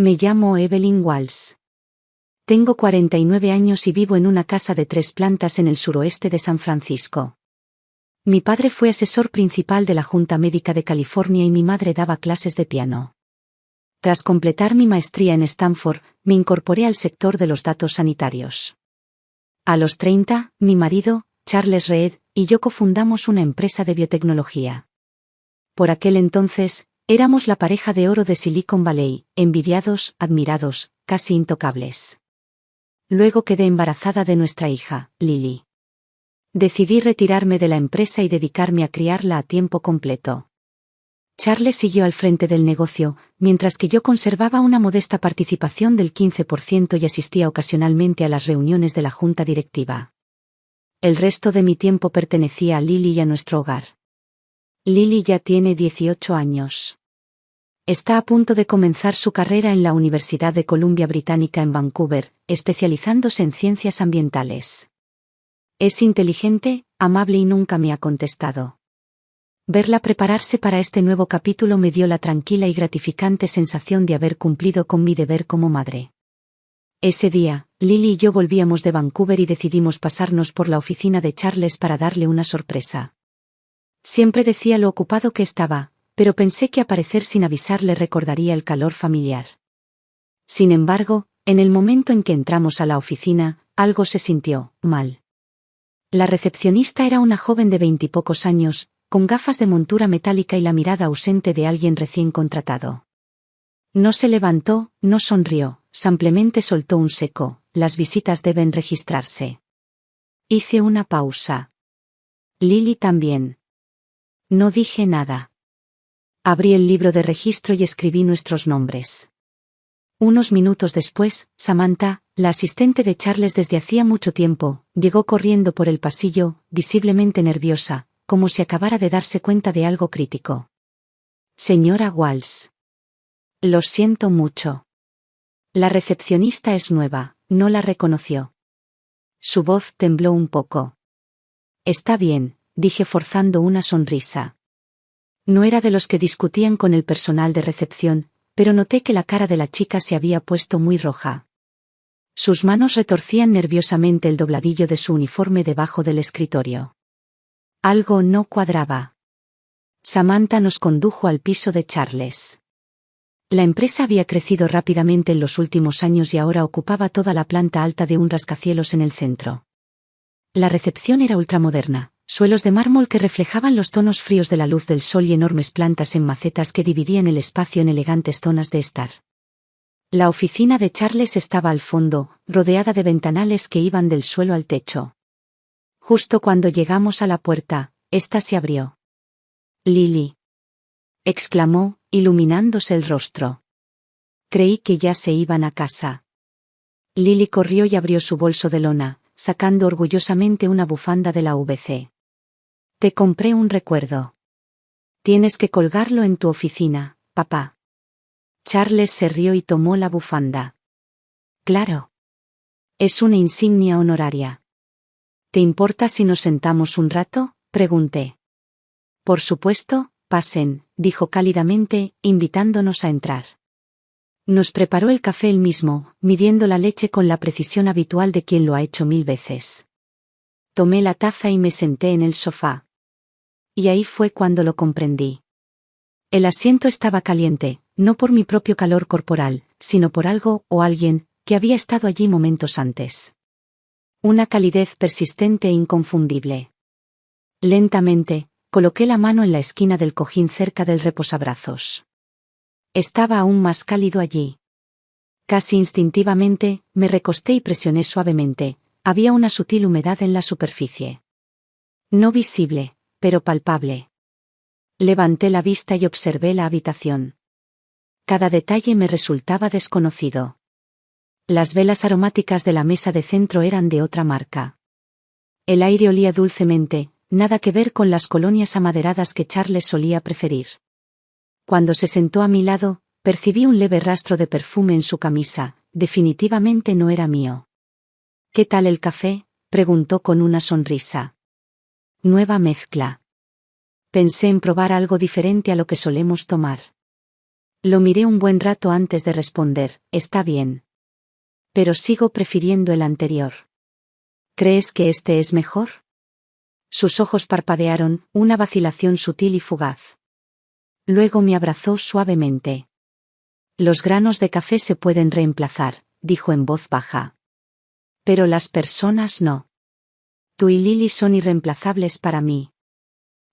Me llamo Evelyn Walsh. Tengo 49 años y vivo en una casa de 3 plantas en el suroeste de San Francisco. Mi padre fue asesor principal de la Junta Médica de California y mi madre daba clases de piano. Tras completar mi maestría en Stanford, me incorporé al sector de los datos sanitarios. A los 30, mi marido, Charles Reed, y yo cofundamos una empresa de biotecnología. Por aquel entonces, éramos la pareja de oro de Silicon Valley, envidiados, admirados, casi intocables. Luego quedé embarazada de nuestra hija, Lily. Decidí retirarme de la empresa y dedicarme a criarla a tiempo completo. Charles siguió al frente del negocio, mientras que yo conservaba una modesta participación del 15% y asistía ocasionalmente a las reuniones de la junta directiva. El resto de mi tiempo pertenecía a Lily y a nuestro hogar. Lily ya tiene 18 años. Está a punto de comenzar su carrera en la Universidad de Columbia Británica en Vancouver, especializándose en ciencias ambientales. Es inteligente, amable y nunca me ha contestado. Verla prepararse para este nuevo capítulo me dio la tranquila y gratificante sensación de haber cumplido con mi deber como madre. Ese día, Lily y yo volvíamos de Vancouver y decidimos pasarnos por la oficina de Charles para darle una sorpresa. Siempre decía lo ocupado que estaba, pero pensé que aparecer sin avisar le recordaría el calor familiar. Sin embargo, en el momento en que entramos a la oficina, algo se sintió mal. La recepcionista era una joven de 20 y pocos años, con gafas de montura metálica y la mirada ausente de alguien recién contratado. No se levantó, no sonrió, simplemente soltó un seco: las visitas deben registrarse. Hice una pausa. Lily también. No dije nada. Abrí el libro de registro y escribí nuestros nombres. Unos minutos después, Samantha, la asistente de Charles desde hacía mucho tiempo, llegó corriendo por el pasillo, visiblemente nerviosa, como si acabara de darse cuenta de algo crítico. Señora Walsh. Lo siento mucho. La recepcionista es nueva, no la reconoció. Su voz tembló un poco. Está bien, dije forzando una sonrisa. No era de los que discutían con el personal de recepción, pero noté que la cara de la chica se había puesto muy roja. Sus manos retorcían nerviosamente el dobladillo de su uniforme debajo del escritorio. Algo no cuadraba. Samantha nos condujo al piso de Charles. La empresa había crecido rápidamente en los últimos años y ahora ocupaba toda la planta alta de un rascacielos en el centro. La recepción era ultramoderna, suelos de mármol que reflejaban los tonos fríos de la luz del sol y enormes plantas en macetas que dividían el espacio en elegantes zonas de estar. La oficina de Charles estaba al fondo, rodeada de ventanales que iban del suelo al techo. Justo cuando llegamos a la puerta, ésta se abrió. Lily. Exclamó, iluminándose el rostro. Creí que ya se iban a casa. Lily corrió y abrió su bolso de lona, sacando orgullosamente una bufanda de la VC. Te compré un recuerdo. Tienes que colgarlo en tu oficina, papá. Charles se rió y tomó la bufanda. Claro. Es una insignia honoraria. ¿Te importa si nos sentamos un rato?, pregunté. Por supuesto, pasen, dijo cálidamente, invitándonos a entrar. Nos preparó el café él mismo, midiendo la leche con la precisión habitual de quien lo ha hecho 1000 veces. Tomé la taza y me senté en el sofá. Y ahí fue cuando lo comprendí. El asiento estaba caliente, no por mi propio calor corporal, sino por algo o alguien que había estado allí momentos antes. Una calidez persistente e inconfundible. Lentamente, coloqué la mano en la esquina del cojín cerca del reposabrazos. Estaba aún más cálido allí. Casi instintivamente, me recosté y presioné suavemente. Había una sutil humedad en la superficie. No visible, pero palpable. Levanté la vista y observé la habitación. Cada detalle me resultaba desconocido. Las velas aromáticas de la mesa de centro eran de otra marca. El aire olía dulcemente, nada que ver con las colonias amaderadas que Charles solía preferir. Cuando se sentó a mi lado, percibí un leve rastro de perfume en su camisa, definitivamente no era mío. ¿Qué tal el café?, preguntó con una sonrisa. Nueva mezcla. Pensé en probar algo diferente a lo que solemos tomar. Lo miré un buen rato antes de responder, está bien. Pero sigo prefiriendo el anterior. ¿Crees que este es mejor? Sus ojos parpadearon, una vacilación sutil y fugaz. Luego me abrazó suavemente. Los granos de café se pueden reemplazar, dijo en voz baja. Pero las personas no. Tú y Lily son irreemplazables para mí.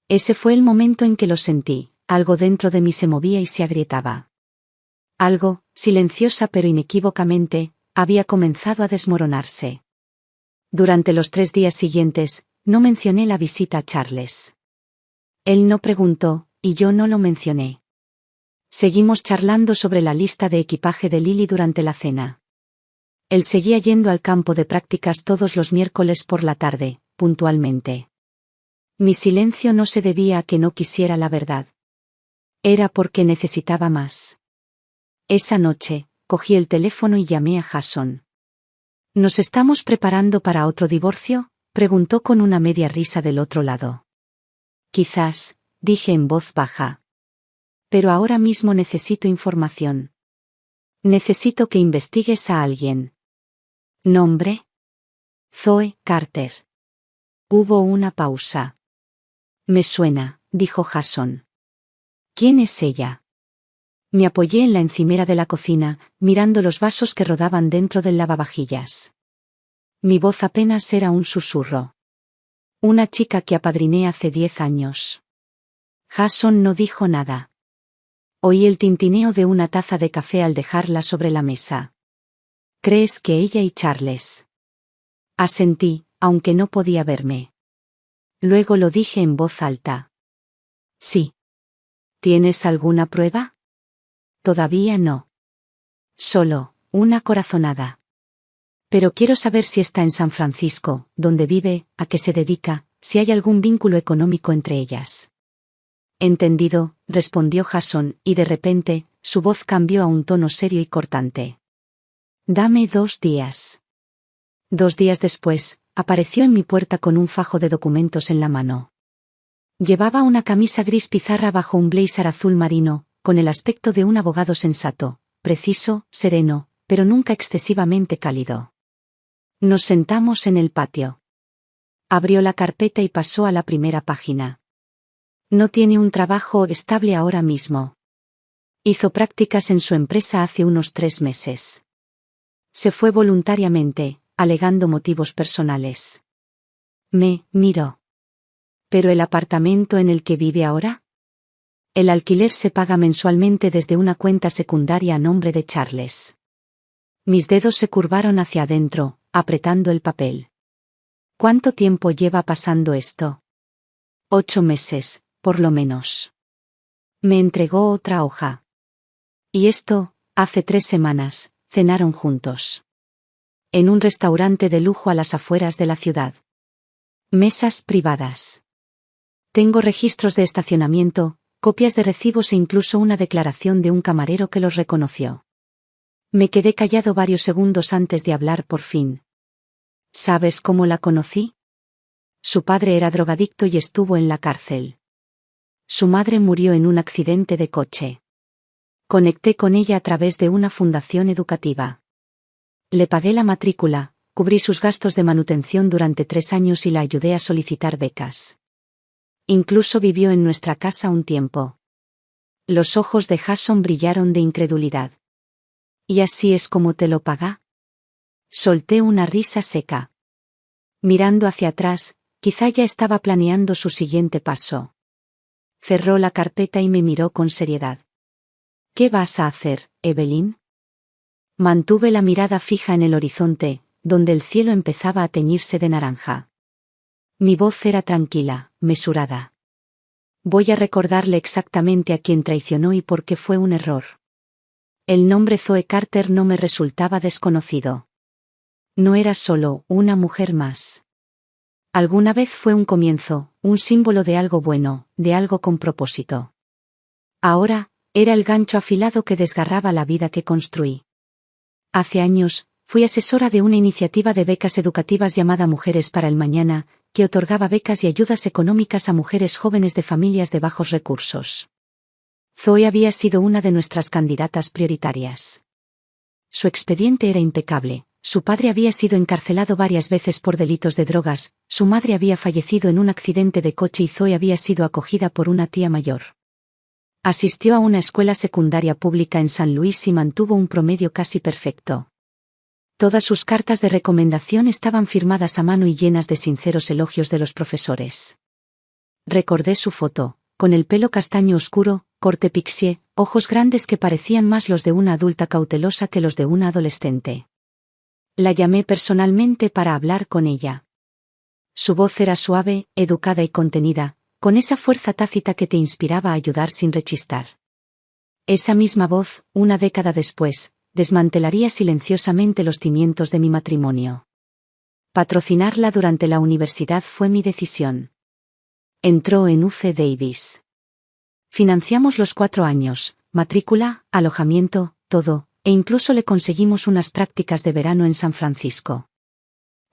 Ese fue el momento en que lo sentí, algo dentro de mí se movía y se agrietaba. Algo, silenciosa pero inequívocamente, había comenzado a desmoronarse. Durante los 3 días siguientes, no mencioné la visita a Charles. Él no preguntó, y yo no lo mencioné. Seguimos charlando sobre la lista de equipaje de Lily durante la cena. Él seguía yendo al campo de prácticas todos los miércoles por la tarde, puntualmente. Mi silencio no se debía a que no quisiera la verdad. Era porque necesitaba más. Esa noche, cogí el teléfono y llamé a Jason. ¿Nos estamos preparando para otro divorcio?, preguntó con una media risa del otro lado. Quizás, dije en voz baja. Pero ahora mismo necesito información. Necesito que investigues a alguien. ¿Nombre? Zoe Carter. Hubo una pausa. Me suena, dijo Jason. ¿Quién es ella? Me apoyé en la encimera de la cocina, mirando los vasos que rodaban dentro del lavavajillas. Mi voz apenas era un susurro. Una chica que apadriné hace 10 años. Jason no dijo nada. Oí el tintineo de una taza de café al dejarla sobre la mesa. ¿Crees que ella y Charles? Asentí, aunque no podía verme. Luego lo dije en voz alta. Sí. ¿Tienes alguna prueba? Todavía no. Solo, una corazonada. Pero quiero saber si está en San Francisco, dónde vive, a qué se dedica, si hay algún vínculo económico entre ellas. Entendido, respondió Jason, y de repente, su voz cambió a un tono serio y cortante. Dame 2 días. 2 días después, apareció en mi puerta con un fajo de documentos en la mano. Llevaba una camisa gris pizarra bajo un blazer azul marino, con el aspecto de un abogado sensato, preciso, sereno, pero nunca excesivamente cálido. Nos sentamos en el patio. Abrió la carpeta y pasó a la primera página. No tiene un trabajo estable ahora mismo. Hizo prácticas en su empresa hace unos 3 meses. Se fue voluntariamente, alegando motivos personales. Me miró. ¿Pero el apartamento en el que vive ahora? El alquiler se paga mensualmente desde una cuenta secundaria a nombre de Charles. Mis dedos se curvaron hacia adentro, apretando el papel. ¿Cuánto tiempo lleva pasando esto? 8 meses, por lo menos. Me entregó otra hoja. Y esto, hace 3 semanas, cenaron juntos. En un restaurante de lujo a las afueras de la ciudad. Mesas privadas. Tengo registros de estacionamiento, copias de recibos e incluso una declaración de un camarero que los reconoció. Me quedé callado varios segundos antes de hablar por fin. ¿Sabes cómo la conocí? Su padre era drogadicto y estuvo en la cárcel. Su madre murió en un accidente de coche. Conecté con ella a través de una fundación educativa. Le pagué la matrícula, cubrí sus gastos de manutención durante 3 años y la ayudé a solicitar becas. Incluso vivió en nuestra casa un tiempo. Los ojos de Jason brillaron de incredulidad. ¿Y así es como te lo paga? Solté una risa seca. Mirando hacia atrás, quizá ya estaba planeando su siguiente paso. Cerró la carpeta y me miró con seriedad. ¿Qué vas a hacer, Evelyn? Mantuve la mirada fija en el horizonte, donde el cielo empezaba a teñirse de naranja. Mi voz era tranquila, mesurada. Voy a recordarle exactamente a quién traicionó y por qué fue un error. El nombre Zoe Carter no me resultaba desconocido. No era solo una mujer más. Alguna vez fue un comienzo, un símbolo de algo bueno, de algo con propósito. Ahora, era el gancho afilado que desgarraba la vida que construí. Hace años, fui asesora de una iniciativa de becas educativas llamada Mujeres para el Mañana, que otorgaba becas y ayudas económicas a mujeres jóvenes de familias de bajos recursos. Zoe había sido una de nuestras candidatas prioritarias. Su expediente era impecable. Su padre había sido encarcelado varias veces por delitos de drogas, su madre había fallecido en un accidente de coche y Zoe había sido acogida por una tía mayor. Asistió a una escuela secundaria pública en San Luis y mantuvo un promedio casi perfecto. Todas sus cartas de recomendación estaban firmadas a mano y llenas de sinceros elogios de los profesores. Recordé su foto, con el pelo castaño oscuro, corte pixie, ojos grandes que parecían más los de una adulta cautelosa que los de una adolescente. La llamé personalmente para hablar con ella. Su voz era suave, educada y contenida, con esa fuerza tácita que te inspiraba a ayudar sin rechistar. Esa misma voz, una década después, desmantelaría silenciosamente los cimientos de mi matrimonio. Patrocinarla durante la universidad fue mi decisión. Entró en UC Davis. Financiamos los 4 años, matrícula, alojamiento, todo, e incluso le conseguimos unas prácticas de verano en San Francisco.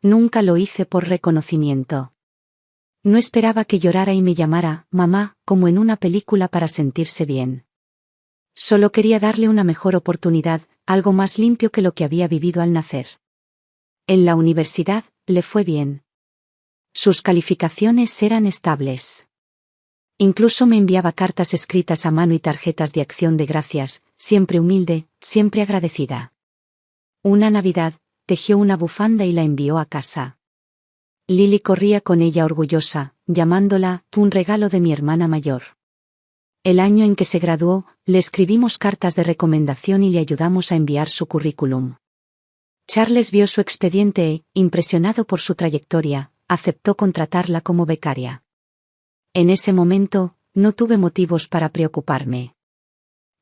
Nunca lo hice por reconocimiento. No esperaba que llorara y me llamara mamá, como en una película para sentirse bien. Solo quería darle una mejor oportunidad, algo más limpio que lo que había vivido al nacer. En la universidad, le fue bien. Sus calificaciones eran estables. Incluso me enviaba cartas escritas a mano y tarjetas de acción de gracias, siempre humilde, siempre agradecida. Una Navidad, tejió una bufanda y la envió a casa. Lily corría con ella orgullosa, llamándola un regalo de mi hermana mayor. El año en que se graduó, le escribimos cartas de recomendación y le ayudamos a enviar su currículum. Charles vio su expediente e, impresionado por su trayectoria, aceptó contratarla como becaria. En ese momento, no tuve motivos para preocuparme.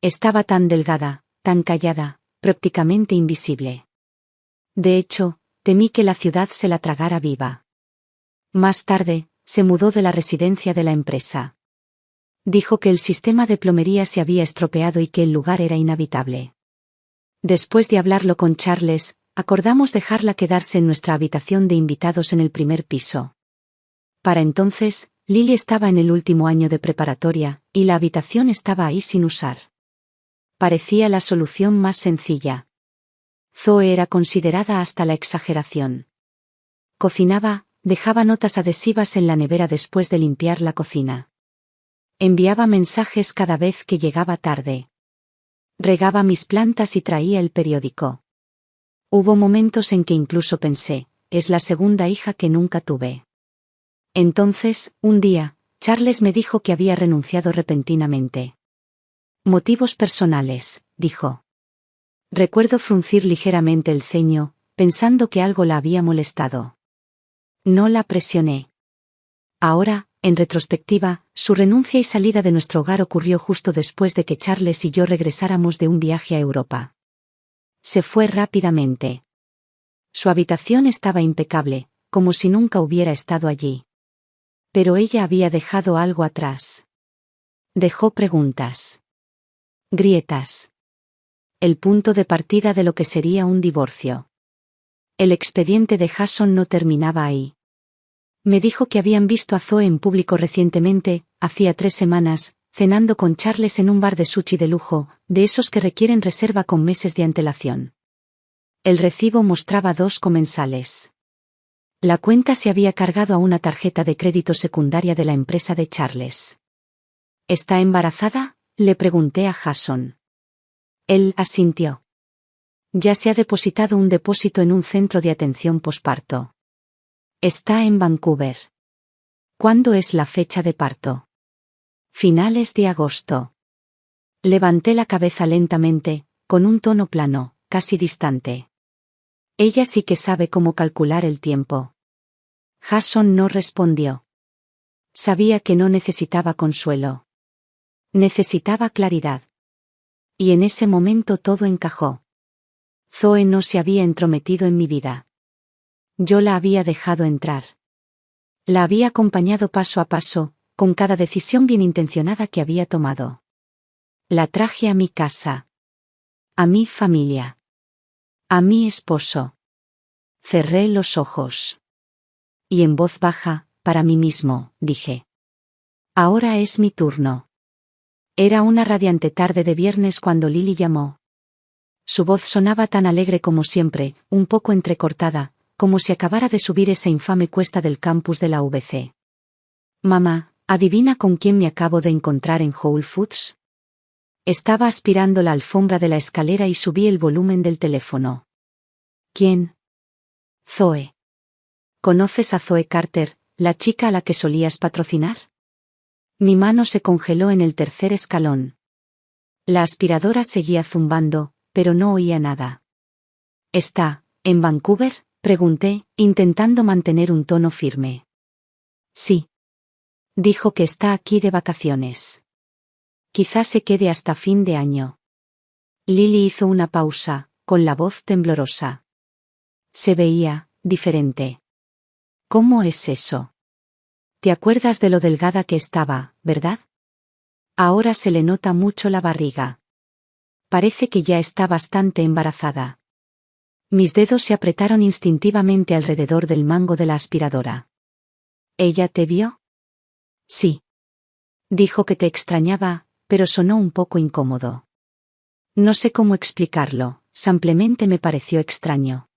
Estaba tan delgada, tan callada, prácticamente invisible. De hecho, temí que la ciudad se la tragara viva. Más tarde, se mudó de la residencia de la empresa. Dijo que el sistema de plomería se había estropeado y que el lugar era inhabitable. Después de hablarlo con Charles, acordamos dejarla quedarse en nuestra habitación de invitados en el primer piso. Para entonces, Lily estaba en el último año de preparatoria, y la habitación estaba ahí sin usar. Parecía la solución más sencilla. Zoe era considerada hasta la exageración. Cocinaba, dejaba notas adhesivas en la nevera después de limpiar la cocina. Enviaba mensajes cada vez que llegaba tarde. Regaba mis plantas y traía el periódico. Hubo momentos en que incluso pensé, es la segunda hija que nunca tuve. Entonces, un día, Charles me dijo que había renunciado repentinamente. Motivos personales, dijo. Recuerdo fruncir ligeramente el ceño, pensando que algo la había molestado. No la presioné. Ahora, en retrospectiva, su renuncia y salida de nuestro hogar ocurrió justo después de que Charles y yo regresáramos de un viaje a Europa. Se fue rápidamente. Su habitación estaba impecable, como si nunca hubiera estado allí. Pero ella había dejado algo atrás. Dejó preguntas. Grietas. El punto de partida de lo que sería un divorcio. El expediente de Jason no terminaba ahí. Me dijo que habían visto a Zoe en público recientemente, hacía 3 semanas, cenando con Charles en un bar de sushi de lujo, de esos que requieren reserva con meses de antelación. El recibo mostraba 2 comensales. La cuenta se había cargado a una tarjeta de crédito secundaria de la empresa de Charles. ¿Está embarazada?, le pregunté a Jason. Él asintió. Ya se ha depositado un depósito en un centro de atención posparto. Está en Vancouver. ¿Cuándo es la fecha de parto? Finales de agosto. Levanté la cabeza lentamente, con un tono plano, casi distante. Ella sí que sabe cómo calcular el tiempo. Jason no respondió. Sabía que no necesitaba consuelo. Necesitaba claridad. Y en ese momento todo encajó. Zoe no se había entrometido en mi vida. Yo la había dejado entrar. La había acompañado paso a paso, con cada decisión bien intencionada que había tomado. La traje a mi casa. A mi familia. A mi esposo. Cerré los ojos. Y en voz baja, para mí mismo, dije. Ahora es mi turno. Era una radiante tarde de viernes cuando Lily llamó. Su voz sonaba tan alegre como siempre, un poco entrecortada, como si acabara de subir esa infame cuesta del campus de la UBC. Mamá, ¿adivina con quién me acabo de encontrar en Whole Foods? Estaba aspirando la alfombra de la escalera y subí el volumen del teléfono. ¿Quién? Zoe. ¿Conoces a Zoe Carter, la chica a la que solías patrocinar? Mi mano se congeló en el tercer escalón. La aspiradora seguía zumbando, pero no oía nada. ¿Está en Vancouver?, pregunté, intentando mantener un tono firme. Sí. Dijo que está aquí de vacaciones. Quizás se quede hasta fin de año. Lily hizo una pausa, con la voz temblorosa. Se veía diferente. ¿Cómo es eso? ¿Te acuerdas de lo delgada que estaba, verdad? Ahora se le nota mucho la barriga. Parece que ya está bastante embarazada. Mis dedos se apretaron instintivamente alrededor del mango de la aspiradora. ¿Ella te vio? Sí. Dijo que te extrañaba, pero sonó un poco incómodo. No sé cómo explicarlo, simplemente me pareció extraño.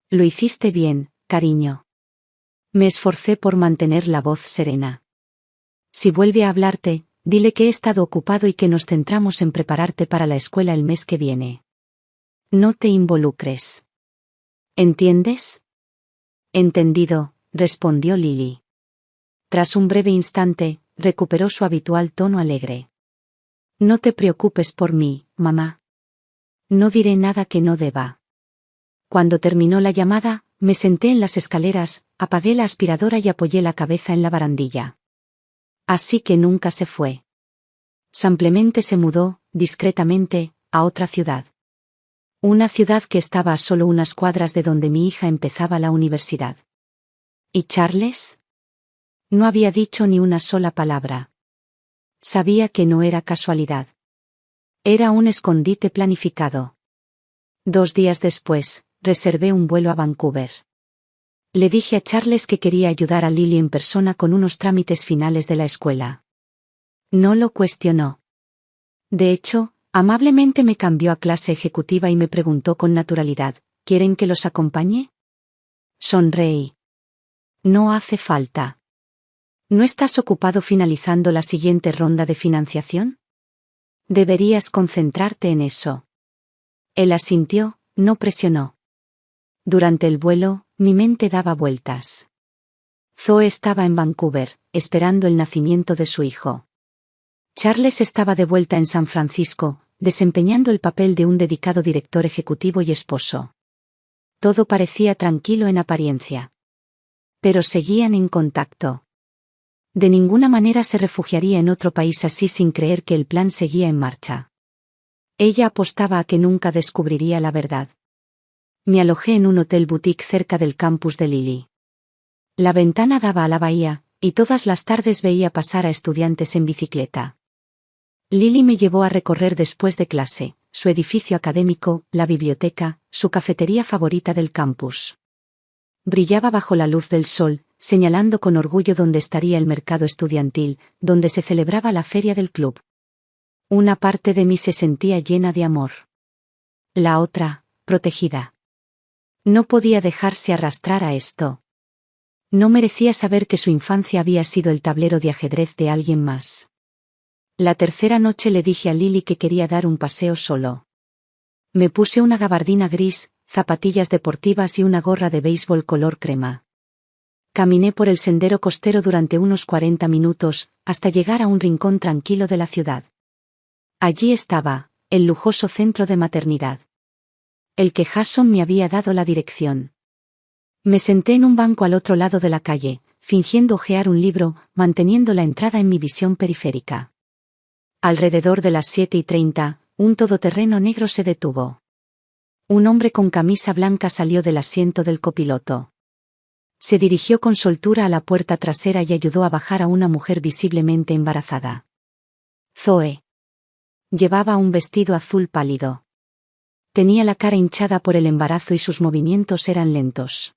Lo hiciste bien, cariño. Me esforcé por mantener la voz serena. Si vuelve a hablarte, dile que he estado ocupado y que nos centramos en prepararte para la escuela el mes que viene. No te involucres. ¿Entiendes? Entendido, respondió Lily. Tras un breve instante, recuperó su habitual tono alegre. No te preocupes por mí, mamá. No diré nada que no deba. Cuando terminó la llamada, me senté en las escaleras, apagué la aspiradora y apoyé la cabeza en la barandilla. Así que nunca se fue. Simplemente se mudó, discretamente, a otra ciudad. Una ciudad que estaba a solo unas cuadras de donde mi hija empezaba la universidad. ¿Y Charles? No había dicho ni una sola palabra. Sabía que no era casualidad. Era un escondite planificado. 2 días después, reservé un vuelo a Vancouver. Le dije a Charles que quería ayudar a Lily en persona con unos trámites finales de la escuela. No lo cuestionó. De hecho, amablemente me cambió a clase ejecutiva y me preguntó con naturalidad, ¿quieren que los acompañe? Sonreí. No hace falta. ¿No estás ocupado finalizando la siguiente ronda de financiación? Deberías concentrarte en eso. Él asintió, no presionó. Durante el vuelo, mi mente daba vueltas. Zoe estaba en Vancouver, esperando el nacimiento de su hijo. Charles estaba de vuelta en San Francisco, desempeñando el papel de un dedicado director ejecutivo y esposo. Todo parecía tranquilo en apariencia. Pero seguían en contacto. De ninguna manera se refugiaría en otro país así sin creer que el plan seguía en marcha. Ella apostaba a que nunca descubriría la verdad. Me alojé en un hotel boutique cerca del campus de Lily. La ventana daba a la bahía, y todas las tardes veía pasar a estudiantes en bicicleta. Lily me llevó a recorrer después de clase, su edificio académico, la biblioteca, su cafetería favorita del campus. Brillaba bajo la luz del sol, señalando con orgullo dónde estaría el mercado estudiantil, donde se celebraba la feria del club. Una parte de mí se sentía llena de amor. La otra, protegida. No podía dejarse arrastrar a esto. No merecía saber que su infancia había sido el tablero de ajedrez de alguien más. La tercera noche le dije a Lily que quería dar un paseo solo. Me puse una gabardina gris, zapatillas deportivas y una gorra de béisbol color crema. Caminé por el sendero costero durante unos 40 minutos, hasta llegar a un rincón tranquilo de la ciudad. Allí estaba, el lujoso centro de maternidad. El que Jason me había dado la dirección. Me senté en un banco al otro lado de la calle, fingiendo hojear un libro, manteniendo la entrada en mi visión periférica. Alrededor de las 7:30, un todoterreno negro se detuvo. Un hombre con camisa blanca salió del asiento del copiloto. Se dirigió con soltura a la puerta trasera y ayudó a bajar a una mujer visiblemente embarazada. Zoe. Llevaba un vestido azul pálido. Tenía la cara hinchada por el embarazo y sus movimientos eran lentos.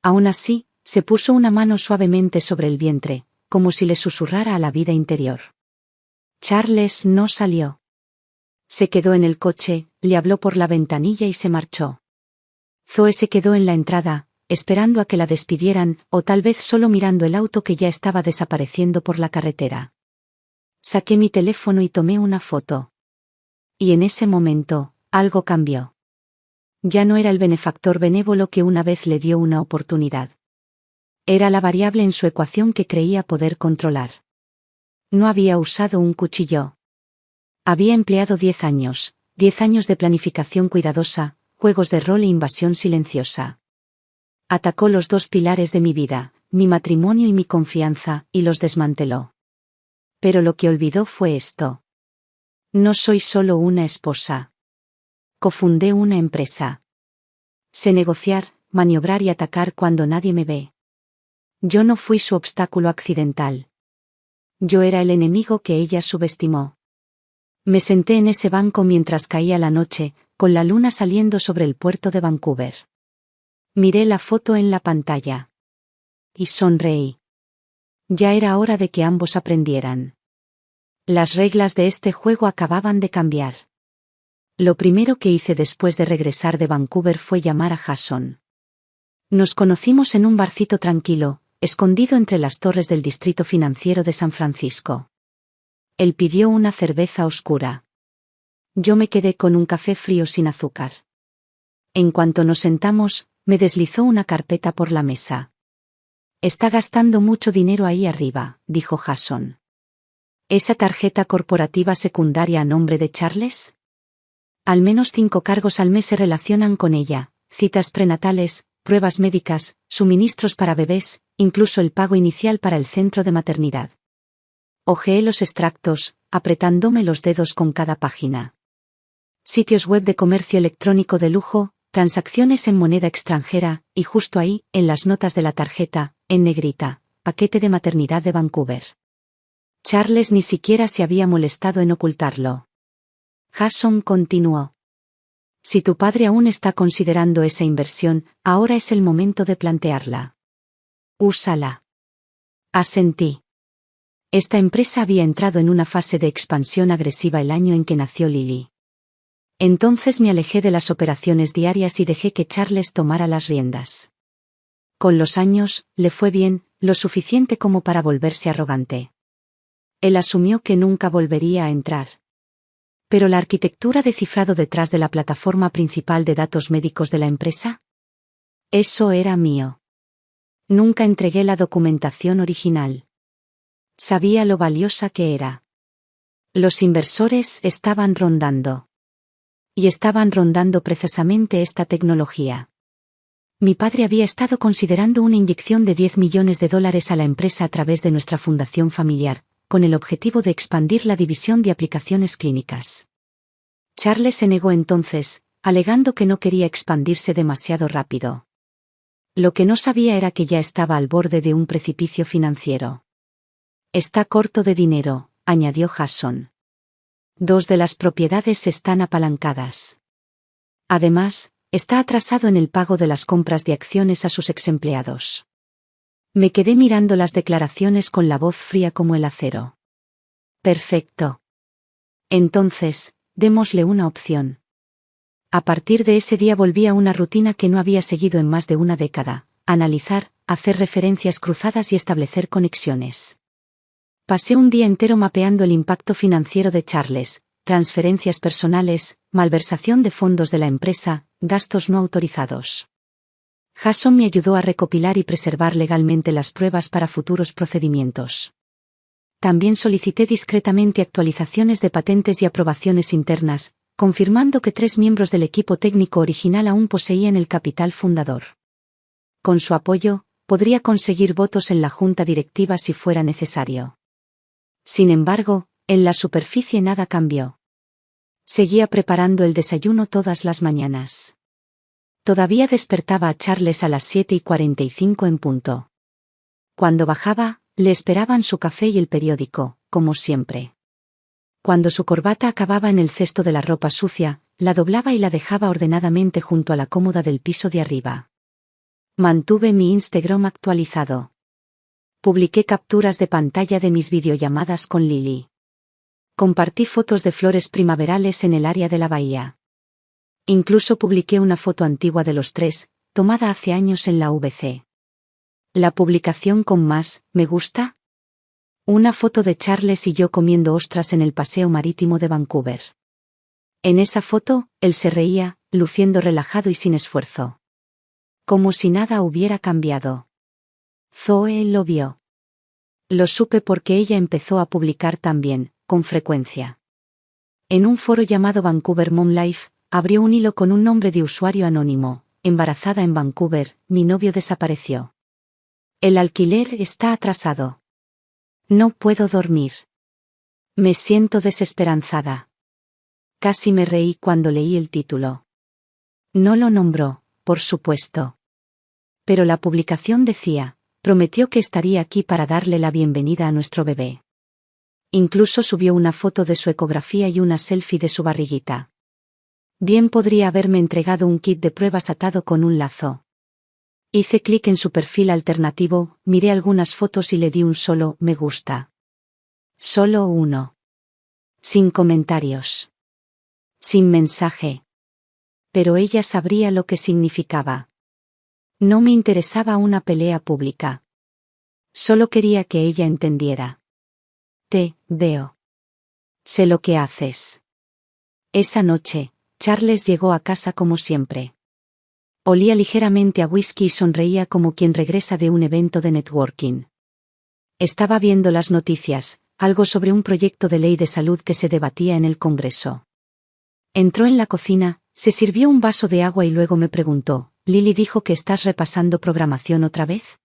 Aún así, se puso una mano suavemente sobre el vientre, como si le susurrara a la vida interior. Charles no salió. Se quedó en el coche, le habló por la ventanilla y se marchó. Zoe se quedó en la entrada, esperando a que la despidieran, o tal vez solo mirando el auto que ya estaba desapareciendo por la carretera. Saqué mi teléfono y tomé una foto. Y en ese momento, algo cambió. Ya no era el benefactor benévolo que una vez le dio una oportunidad. Era la variable en su ecuación que creía poder controlar. No había usado un cuchillo. Había empleado 10 años, 10 años de planificación cuidadosa, juegos de rol e invasión silenciosa. Atacó los dos pilares de mi vida, mi matrimonio y mi confianza, y los desmanteló. Pero lo que olvidó fue esto. No soy solo una esposa. Cofundé una empresa. Sé negociar, maniobrar y atacar cuando nadie me ve. Yo no fui su obstáculo accidental. Yo era el enemigo que ella subestimó. Me senté en ese banco mientras caía la noche, con la luna saliendo sobre el puerto de Vancouver. Miré la foto en la pantalla. Y sonreí. Ya era hora de que ambos aprendieran. Las reglas de este juego acababan de cambiar. Lo primero que hice después de regresar de Vancouver fue llamar a Jason. Nos conocimos en un barcito tranquilo, escondido entre las torres del distrito financiero de San Francisco. Él pidió una cerveza oscura. Yo me quedé con un café frío sin azúcar. En cuanto nos sentamos, me deslizó una carpeta por la mesa. Está gastando mucho dinero ahí arriba, dijo Jason. ¿Esa tarjeta corporativa secundaria a nombre de Charles? Al menos 5 cargos al mes se relacionan con ella, citas prenatales, pruebas médicas, suministros para bebés, incluso el pago inicial para el centro de maternidad. Hojeé los extractos, apretándome los dedos con cada página. Sitios web de comercio electrónico de lujo, transacciones en moneda extranjera, y justo ahí, en las notas de la tarjeta, en negrita, paquete de maternidad de Vancouver. Charles ni siquiera se había molestado en ocultarlo. Jason continuó. Si tu padre aún está considerando esa inversión, ahora es el momento de plantearla. Úsala. Asentí. Esta empresa había entrado en una fase de expansión agresiva el año en que nació Lily. Entonces me alejé de las operaciones diarias y dejé que Charles tomara las riendas. Con los años, le fue bien, lo suficiente como para volverse arrogante. Él asumió que nunca volvería a entrar. ¿Pero la arquitectura de cifrado detrás de la plataforma principal de datos médicos de la empresa? Eso era mío. Nunca entregué la documentación original. Sabía lo valiosa que era. Los inversores estaban rondando. Y estaban rondando precisamente esta tecnología. Mi padre había estado considerando una inyección de $10 millones a la empresa a través de nuestra fundación familiar, con el objetivo de expandir la división de aplicaciones clínicas. Charles se negó entonces, alegando que no quería expandirse demasiado rápido. Lo que no sabía era que ya estaba al borde de un precipicio financiero. Está corto de dinero, añadió Jason. 2 de las propiedades están apalancadas. Además, está atrasado en el pago de las compras de acciones a sus exempleados. Me quedé mirando las declaraciones con la voz fría como el acero. Perfecto. Entonces, démosle una opción. A partir de ese día volví a una rutina que no había seguido en más de una década: analizar, hacer referencias cruzadas y establecer conexiones. Pasé un día entero mapeando el impacto financiero de Charles, transferencias personales, malversación de fondos de la empresa, gastos no autorizados. Jason me ayudó a recopilar y preservar legalmente las pruebas para futuros procedimientos. También solicité discretamente actualizaciones de patentes y aprobaciones internas, confirmando que 3 miembros del equipo técnico original aún poseían el capital fundador. Con su apoyo, podría conseguir votos en la junta directiva si fuera necesario. Sin embargo, en la superficie nada cambió. Seguía preparando el desayuno todas las mañanas. Todavía despertaba a Charles a las 7:45 en punto. Cuando bajaba, le esperaban su café y el periódico, como siempre. Cuando su corbata acababa en el cesto de la ropa sucia, la doblaba y la dejaba ordenadamente junto a la cómoda del piso de arriba. Mantuve mi Instagram actualizado. Publiqué capturas de pantalla de mis videollamadas con Lily. Compartí fotos de flores primaverales en el área de la bahía. Incluso publiqué una foto antigua de los tres, tomada hace años en la VC. La publicación con más me gusta. Una foto de Charles y yo comiendo ostras en el paseo marítimo de Vancouver. En esa foto, él se reía, luciendo relajado y sin esfuerzo. Como si nada hubiera cambiado. Zoe lo vio. Lo supe porque ella empezó a publicar también, con frecuencia. En un foro llamado Vancouver Mom Life, abrió un hilo con un nombre de usuario anónimo: embarazada en Vancouver, mi novio desapareció. El alquiler está atrasado. No puedo dormir. Me siento desesperanzada. Casi me reí cuando leí el título. No lo nombró, por supuesto. Pero la publicación decía: prometió que estaría aquí para darle la bienvenida a nuestro bebé. Incluso subió una foto de su ecografía y una selfie de su barriguita. Bien podría haberme entregado un kit de pruebas atado con un lazo. Hice clic en su perfil alternativo, miré algunas fotos y le di un solo me gusta. Solo uno. Sin comentarios. Sin mensaje. Pero ella sabría lo que significaba. No me interesaba una pelea pública. Solo quería que ella entendiera. Te veo. Sé lo que haces. Esa noche, Charles llegó a casa como siempre. Olía ligeramente a whisky y sonreía como quien regresa de un evento de networking. Estaba viendo las noticias, algo sobre un proyecto de ley de salud que se debatía en el Congreso. Entró en la cocina, se sirvió un vaso de agua y luego me preguntó: ¿Lily dijo que estás repasando programación otra vez?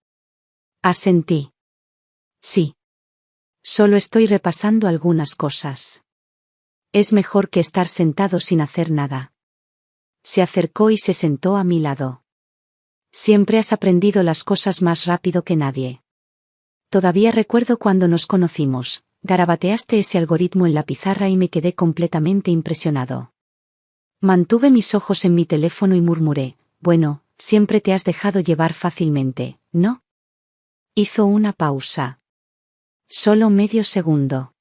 Asentí. Sí. Solo estoy repasando algunas cosas. Es mejor que estar sentado sin hacer nada. Se acercó y se sentó a mi lado. Siempre has aprendido las cosas más rápido que nadie. Todavía recuerdo cuando nos conocimos, garabateaste ese algoritmo en la pizarra y me quedé completamente impresionado. Mantuve mis ojos en mi teléfono y murmuré: bueno, siempre te has dejado llevar fácilmente, ¿no? Hizo una pausa. Solo medio segundo.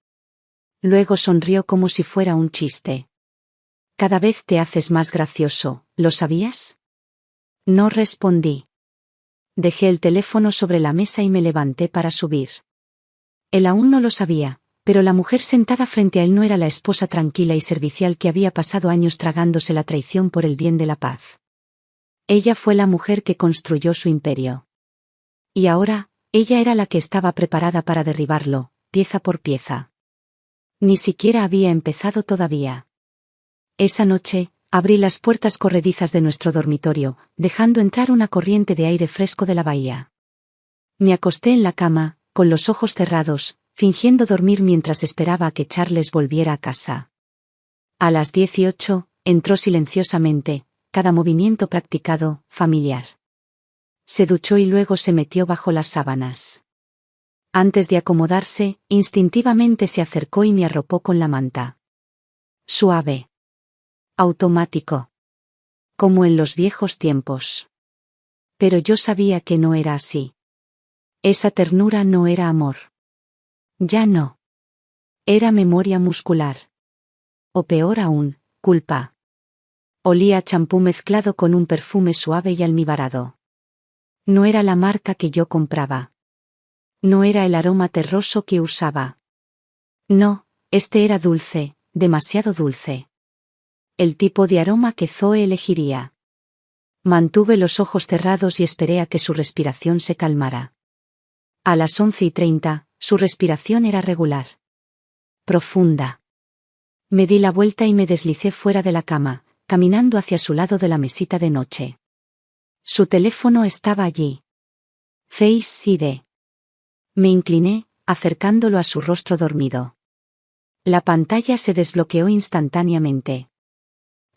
Luego sonrió como si fuera un chiste. Cada vez te haces más gracioso, ¿lo sabías? No respondí. Dejé el teléfono sobre la mesa y me levanté para subir. Él aún no lo sabía, pero la mujer sentada frente a él no era la esposa tranquila y servicial que había pasado años tragándose la traición por el bien de la paz. Ella fue la mujer que construyó su imperio. Y ahora, ella era la que estaba preparada para derribarlo, pieza por pieza. Ni siquiera había empezado todavía. Esa noche, abrí las puertas corredizas de nuestro dormitorio, dejando entrar una corriente de aire fresco de la bahía. Me acosté en la cama, con los ojos cerrados, fingiendo dormir mientras esperaba a que Charles volviera a casa. A las 18, entró silenciosamente, cada movimiento practicado, familiar. Se duchó y luego se metió bajo las sábanas. Antes de acomodarse, instintivamente se acercó y me arropó con la manta. Suave. Automático. Como en los viejos tiempos. Pero yo sabía que no era así. Esa ternura no era amor. Ya no. Era memoria muscular. O peor aún, culpa. Olía a champú mezclado con un perfume suave y almibarado. No era la marca que yo compraba. No era el aroma terroso que usaba. No, este era dulce, demasiado dulce. El tipo de aroma que Zoe elegiría. Mantuve los ojos cerrados y esperé a que su respiración se calmara. A las 11:30, su respiración era regular. Profunda. Me di la vuelta y me deslicé fuera de la cama, caminando hacia su lado de la mesita de noche. Su teléfono estaba allí. Face ID. Me incliné, acercándolo a su rostro dormido. La pantalla se desbloqueó instantáneamente.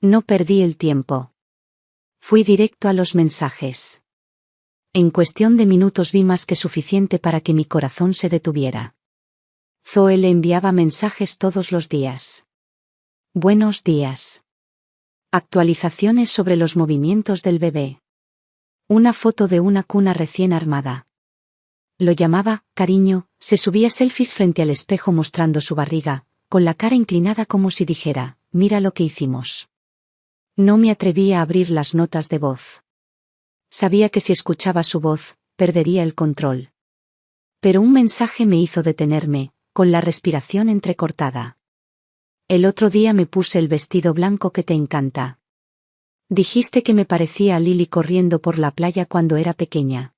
No perdí el tiempo. Fui directo a los mensajes. En cuestión de minutos vi más que suficiente para que mi corazón se detuviera. Zoe le enviaba mensajes todos los días. Buenos días. Actualizaciones sobre los movimientos del bebé. Una foto de una cuna recién armada. Lo llamaba, cariño, se subía selfies frente al espejo mostrando su barriga, con la cara inclinada como si dijera, mira lo que hicimos. No me atreví a abrir las notas de voz. Sabía que si escuchaba su voz, perdería el control. Pero un mensaje me hizo detenerme, con la respiración entrecortada. El otro día me puse el vestido blanco que te encanta. Dijiste que me parecía a Lily corriendo por la playa cuando era pequeña.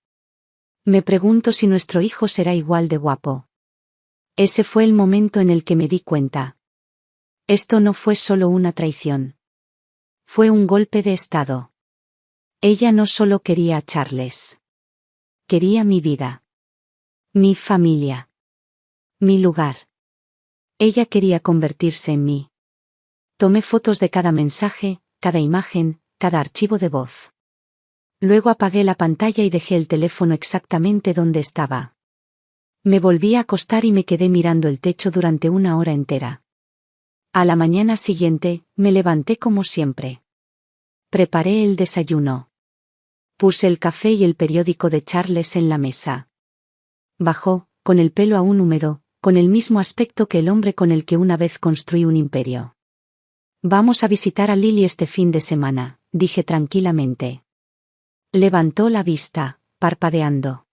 Me pregunto si nuestro hijo será igual de guapo. Ese fue el momento en el que me di cuenta. Esto no fue solo una traición. Fue un golpe de estado. Ella no solo quería a Charles. Quería mi vida. Mi familia. Mi lugar. Ella quería convertirse en mí. Tomé fotos de cada mensaje, cada imagen, cada archivo de voz. Luego apagué la pantalla y dejé el teléfono exactamente donde estaba. Me volví a acostar y me quedé mirando el techo durante una hora entera. A la mañana siguiente, me levanté como siempre. Preparé el desayuno. Puse el café y el periódico de Charles en la mesa. Bajó, con el pelo aún húmedo, con el mismo aspecto que el hombre con el que una vez construí un imperio. Vamos a visitar a Lily este fin de semana, dije tranquilamente. Levantó la vista, parpadeando.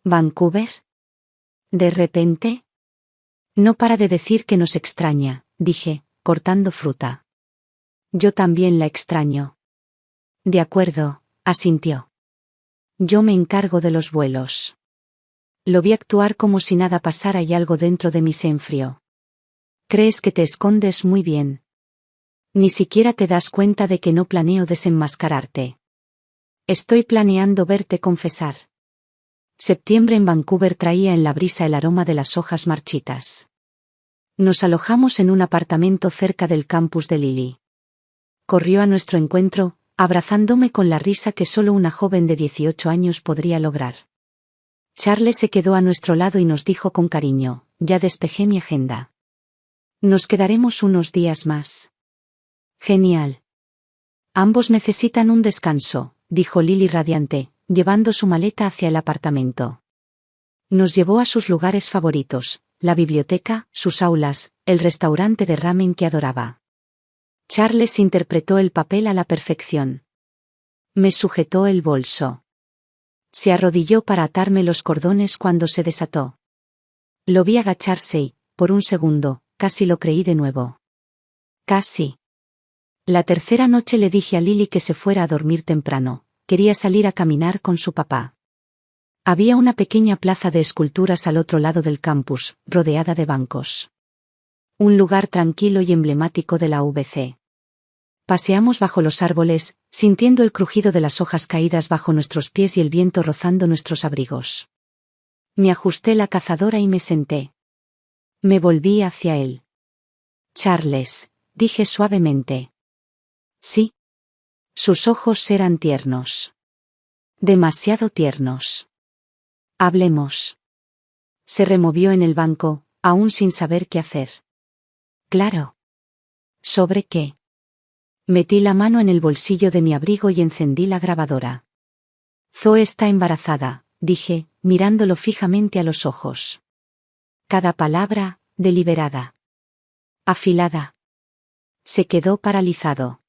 ¿Vancouver? ¿De repente? No para de decir que nos extraña, dije, cortando fruta. Yo también la extraño. De acuerdo, asintió. Yo me encargo de los vuelos. Lo vi actuar como si nada pasara y algo dentro de mí se enfrió. Crees que te escondes muy bien. Ni siquiera te das cuenta de que no planeo desenmascararte. Estoy planeando verte confesar. Septiembre en Vancouver traía en la brisa el aroma de las hojas marchitas. Nos alojamos en un apartamento cerca del campus de Lily. Corrió a nuestro encuentro, abrazándome con la risa que solo una joven de 18 años podría lograr. Charles se quedó a nuestro lado y nos dijo con cariño, ya despejé mi agenda. Nos quedaremos unos días más. Genial. Ambos necesitan un descanso, dijo Lily radiante, llevando su maleta hacia el apartamento. Nos llevó a sus lugares favoritos, la biblioteca, sus aulas, el restaurante de ramen que adoraba. Charles interpretó el papel a la perfección. Me sujetó el bolso. Se arrodilló para atarme los cordones cuando se desató. Lo vi agacharse y, por un segundo, casi lo creí de nuevo. Casi. La tercera noche le dije a Lily que se fuera a dormir temprano, quería salir a caminar con su papá. Había una pequeña plaza de esculturas al otro lado del campus, rodeada de bancos. Un lugar tranquilo y emblemático de la UBC. Paseamos bajo los árboles, sintiendo el crujido de las hojas caídas bajo nuestros pies y el viento rozando nuestros abrigos. Me ajusté la cazadora y me senté. Me volví hacia él. Charles, dije suavemente. Sí. Sus ojos eran tiernos. Demasiado tiernos. Hablemos. Se removió en el banco, aún sin saber qué hacer. Claro. ¿Sobre qué? Metí la mano en el bolsillo de mi abrigo y encendí la grabadora. Zoe está embarazada, dije, mirándolo fijamente a los ojos. Cada palabra, deliberada. Afilada. Se quedó paralizado.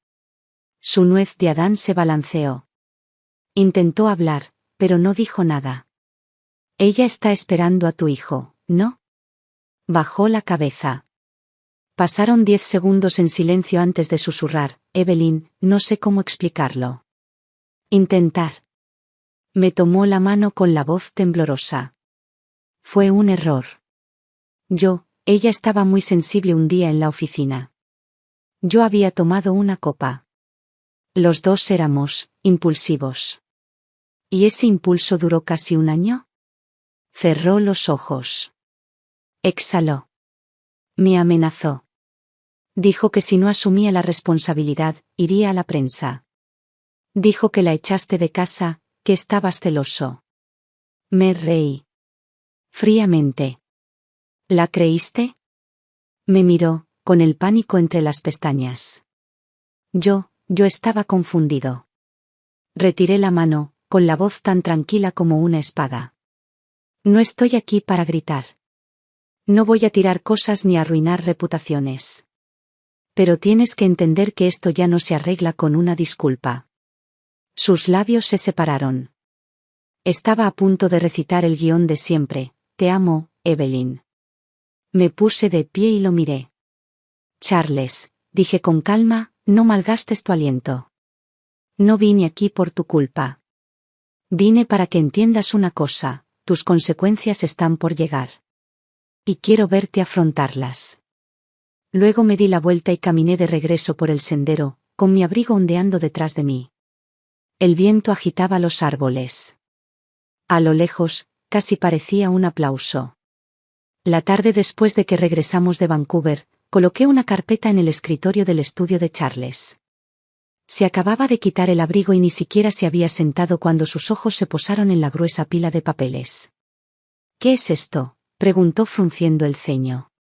Su nuez de Adán se balanceó. Intentó hablar, pero no dijo nada. Ella está esperando a tu hijo, ¿no? Bajó la cabeza. Pasaron 10 segundos en silencio antes de susurrar, Evelyn, no sé cómo explicarlo. Intentar. Me tomó la mano con la voz temblorosa. Fue un error. Ella estaba muy sensible un día en la oficina. Yo había tomado una copa. Los dos éramos impulsivos. ¿Y ese impulso duró casi un año? Cerró los ojos. Exhaló. Me amenazó. Dijo que si no asumía la responsabilidad, iría a la prensa. Dijo que la echaste de casa, que estabas celoso. Me reí. Fríamente. ¿La creíste? Me miró, con el pánico entre las pestañas. Yo estaba confundido. Retiré la mano, con la voz tan tranquila como una espada. No estoy aquí para gritar. No voy a tirar cosas ni arruinar reputaciones. Pero tienes que entender que esto ya no se arregla con una disculpa. Sus labios se separaron. Estaba a punto de recitar el guión de siempre: te amo, Evelyn. Me puse de pie y lo miré. Charles, dije con calma, no malgastes tu aliento. No vine aquí por tu culpa. Vine para que entiendas una cosa: tus consecuencias están por llegar. Y quiero verte afrontarlas. Luego me di la vuelta y caminé de regreso por el sendero, con mi abrigo ondeando detrás de mí. El viento agitaba los árboles. A lo lejos, casi parecía un aplauso. La tarde después de que regresamos de Vancouver, coloqué una carpeta en el escritorio del estudio de Charles. Se acababa de quitar el abrigo y ni siquiera se había sentado cuando sus ojos se posaron en la gruesa pila de papeles. ¿Qué es esto?, preguntó frunciendo el ceño.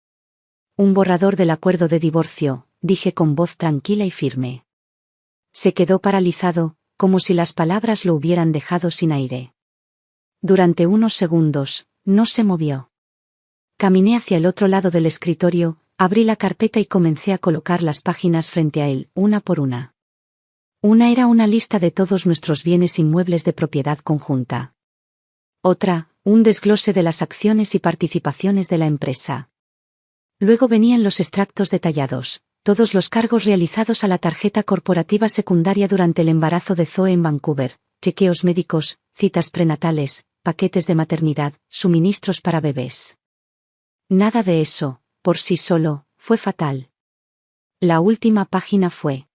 Un borrador del acuerdo de divorcio, dije con voz tranquila y firme. Se quedó paralizado, como si las palabras lo hubieran dejado sin aire. Durante unos segundos, no se movió. Caminé hacia el otro lado del escritorio, abrí la carpeta y comencé a colocar las páginas frente a él, una por una. Una era una lista de todos nuestros bienes inmuebles de propiedad conjunta. Otra, un desglose de las acciones y participaciones de la empresa. Luego venían los extractos detallados, todos los cargos realizados a la tarjeta corporativa secundaria durante el embarazo de Zoe en Vancouver, chequeos médicos, citas prenatales, paquetes de maternidad, suministros para bebés. Nada de eso, por sí solo, fue fatal. La última página fue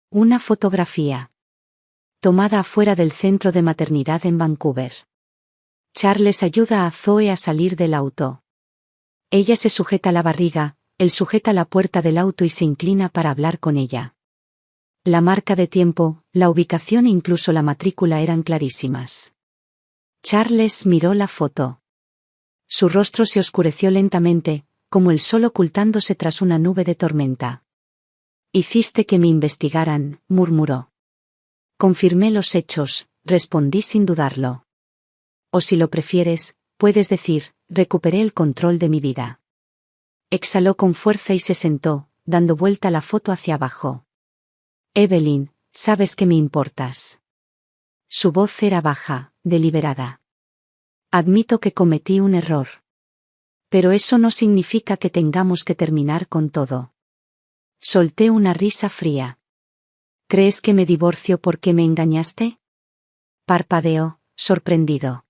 una fotografía tomada afuera del centro de maternidad en Vancouver. Charles ayuda a Zoe a salir del auto. Ella se sujeta la barriga, él sujeta la puerta del auto y se inclina para hablar con ella. La marca de tiempo, la ubicación e incluso la matrícula eran clarísimas. Charles miró la foto. Su rostro se oscureció lentamente, como el sol ocultándose tras una nube de tormenta. Hiciste que me investigaran, murmuró. Confirmé los hechos, respondí sin dudarlo. O si lo prefieres, puedes decir, recuperé el control de mi vida. Exhaló con fuerza y se sentó, dando vuelta la foto hacia abajo. Evelyn, sabes que me importas. Su voz era baja, deliberada. Admito que cometí un error. Pero eso no significa que tengamos que terminar con todo. Solté una risa fría. ¿Crees que me divorcio porque me engañaste? Parpadeó, sorprendido.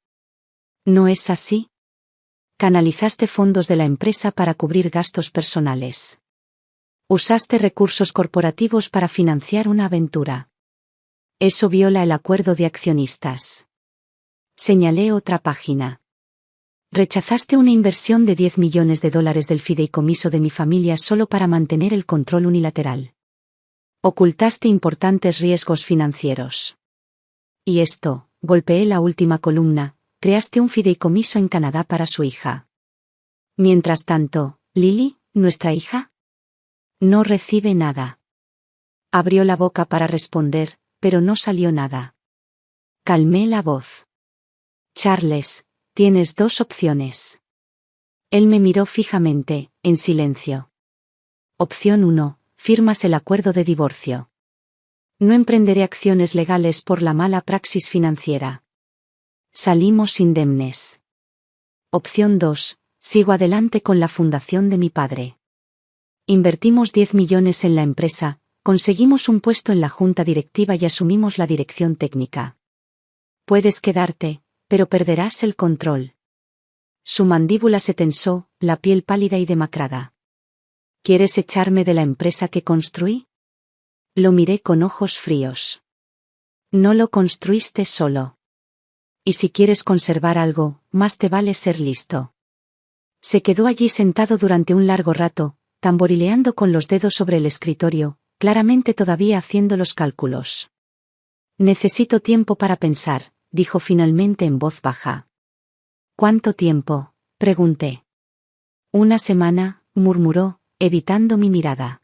¿No es así? Canalizaste fondos de la empresa para cubrir gastos personales. Usaste recursos corporativos para financiar una aventura. Eso viola el acuerdo de accionistas. Señalé otra página. Rechazaste una inversión de $10 millones del fideicomiso de mi familia solo para mantener el control unilateral. Ocultaste importantes riesgos financieros. Y esto, golpeé la última columna, creaste un fideicomiso en Canadá para su hija. Mientras tanto, Lily, nuestra hija, no recibe nada. Abrió la boca para responder, pero no salió nada. Calmé la voz. Charles, tienes dos opciones. Él me miró fijamente, en silencio. Opción 1, firmas el acuerdo de divorcio. No emprenderé acciones legales por la mala praxis financiera. Salimos indemnes. Opción 2, sigo adelante con la fundación de mi padre. Invertimos 10 millones en la empresa, conseguimos un puesto en la junta directiva y asumimos la dirección técnica. Puedes quedarte, pero perderás el control. Su mandíbula se tensó, la piel pálida y demacrada. ¿Quieres echarme de la empresa que construí? Lo miré con ojos fríos. No lo construiste solo. Y si quieres conservar algo, más te vale ser listo. Se quedó allí sentado durante un largo rato, tamborileando con los dedos sobre el escritorio, claramente todavía haciendo los cálculos. Necesito tiempo para pensar, dijo finalmente en voz baja. ¿Cuánto tiempo?, pregunté. Una semana, murmuró, evitando mi mirada.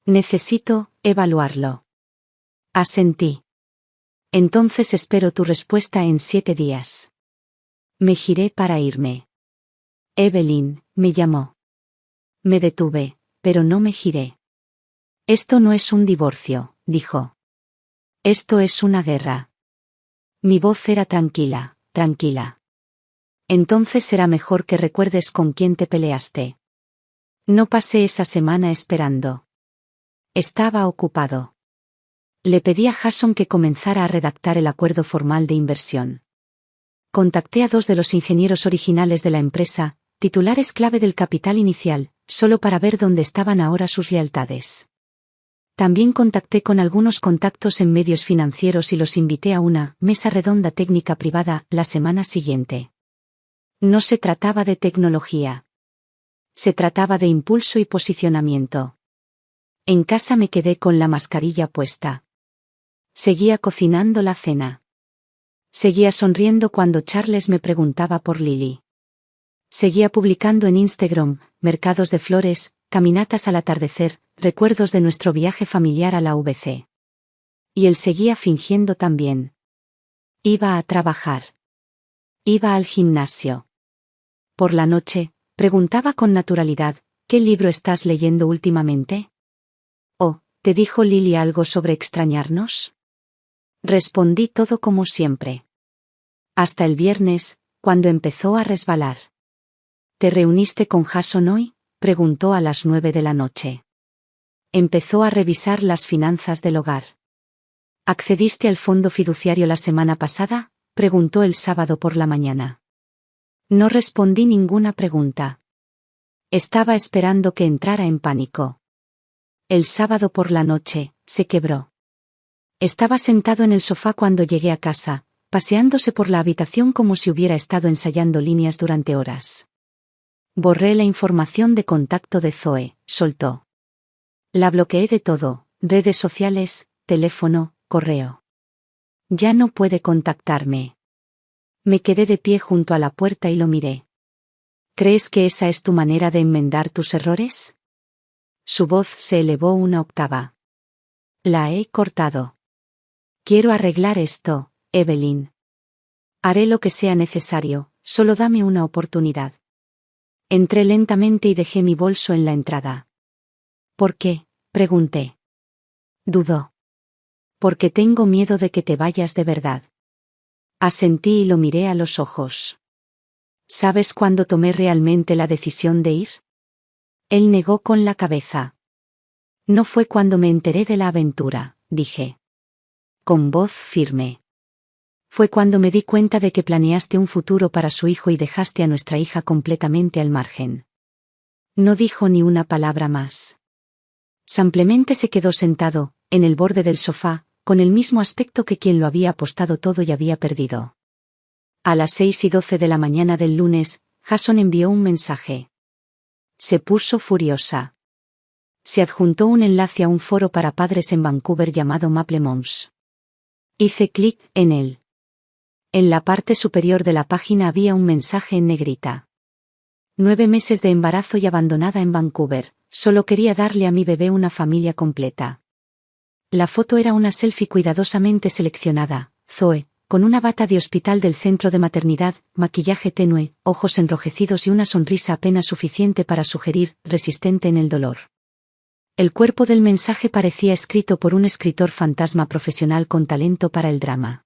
Necesito evaluarlo. Asentí. Entonces espero tu respuesta en 7 días. Me giré para irme. Evelyn, me llamó. Me detuve, pero no me giré. Esto no es un divorcio, dijo. Esto es una guerra. Mi voz era tranquila, tranquila. Entonces será mejor que recuerdes con quién te peleaste. No pasé esa semana esperando. Estaba ocupado. Le pedí a Jason que comenzara a redactar el acuerdo formal de inversión. Contacté a 2 de los ingenieros originales de la empresa, titulares clave del capital inicial, solo para ver dónde estaban ahora sus lealtades. También contacté con algunos contactos en medios financieros y los invité a una mesa redonda técnica privada la semana siguiente. No se trataba de tecnología. Se trataba de impulso y posicionamiento. En casa me quedé con la mascarilla puesta. Seguía cocinando la cena. Seguía sonriendo cuando Charles me preguntaba por Lily. Seguía publicando en Instagram, mercados de flores, caminatas al atardecer, recuerdos de nuestro viaje familiar a la VC. Y él seguía fingiendo también. Iba a trabajar. Iba al gimnasio. Por la noche, preguntaba con naturalidad, ¿qué libro estás leyendo últimamente? Oh, ¿te dijo Lily algo sobre extrañarnos? Respondí todo como siempre. Hasta el viernes, cuando empezó a resbalar. ¿Te reuniste con Jason hoy?, preguntó a las 9 de la noche. Empezó a revisar las finanzas del hogar. ¿Accediste al fondo fiduciario la semana pasada?, preguntó el sábado por la mañana. No respondí ninguna pregunta. Estaba esperando que entrara en pánico. El sábado por la noche, se quebró. Estaba sentado en el sofá cuando llegué a casa, paseándose por la habitación como si hubiera estado ensayando líneas durante horas. Borré la información de contacto de Zoe, soltó. La bloqueé de todo, redes sociales, teléfono, correo. Ya no puede contactarme. Me quedé de pie junto a la puerta y lo miré. ¿Crees que esa es tu manera de enmendar tus errores? Su voz se elevó una octava. La he cortado. Quiero arreglar esto, Evelyn. Haré lo que sea necesario, solo dame una oportunidad. Entré lentamente y dejé mi bolso en la entrada. ¿Por qué?, pregunté. Dudó. Porque tengo miedo de que te vayas de verdad. Asentí y lo miré a los ojos. ¿Sabes cuándo tomé realmente la decisión de ir? Él negó con la cabeza. No fue cuando me enteré de la aventura, dije. Con voz firme. Fue cuando me di cuenta de que planeaste un futuro para su hijo y dejaste a nuestra hija completamente al margen. No dijo ni una palabra más. Simplemente se quedó sentado, en el borde del sofá, con el mismo aspecto que quien lo había apostado todo y había perdido. A las 6:12 de la mañana del lunes, Jason envió un mensaje. Se puso furiosa. Se adjuntó un enlace a un foro para padres en Vancouver llamado Maple Moms. Hice clic en él. En la parte superior de la página había un mensaje en negrita. 9 meses de embarazo y abandonada en Vancouver, solo quería darle a mi bebé una familia completa. La foto era una selfie cuidadosamente seleccionada, Zoe, con una bata de hospital del centro de maternidad, maquillaje tenue, ojos enrojecidos y una sonrisa apenas suficiente para sugerir, resistente en el dolor. El cuerpo del mensaje parecía escrito por un escritor fantasma profesional con talento para el drama.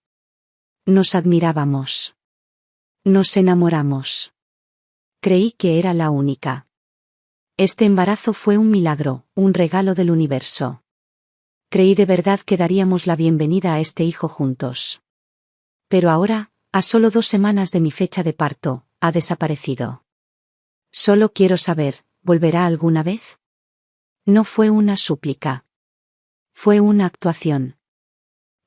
Nos admirábamos. Nos enamoramos. Creí que era la única. Este embarazo fue un milagro, un regalo del universo. Creí de verdad que daríamos la bienvenida a este hijo juntos. Pero ahora, a solo 2 semanas de mi fecha de parto, ha desaparecido. Solo quiero saber, ¿volverá alguna vez? No fue una súplica. Fue una actuación.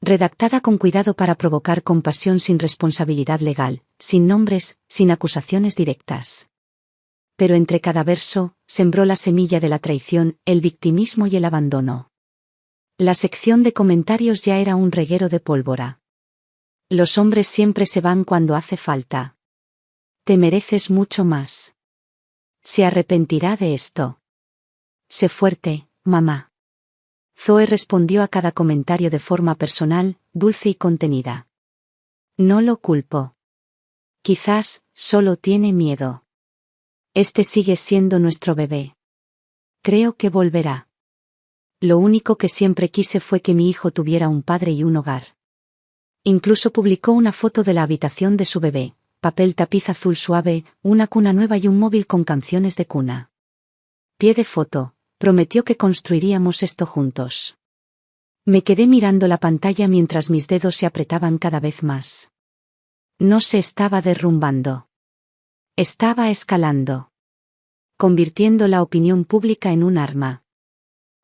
Redactada con cuidado para provocar compasión sin responsabilidad legal, sin nombres, sin acusaciones directas. Pero entre cada verso, sembró la semilla de la traición, el victimismo y el abandono. La sección de comentarios ya era un reguero de pólvora. Los hombres siempre se van cuando hace falta. Te mereces mucho más. Se arrepentirá de esto. Sé fuerte, mamá. Zoe respondió a cada comentario de forma personal, dulce y contenida. No lo culpo. Quizás, solo tiene miedo. Este sigue siendo nuestro bebé. Creo que volverá. Lo único que siempre quise fue que mi hijo tuviera un padre y un hogar. Incluso publicó una foto de la habitación de su bebé, papel tapiz azul suave, una cuna nueva y un móvil con canciones de cuna. Pie de foto, prometió que construiríamos esto juntos. Me quedé mirando la pantalla mientras mis dedos se apretaban cada vez más. No se estaba derrumbando. Estaba escalando. Convirtiendo la opinión pública en un arma.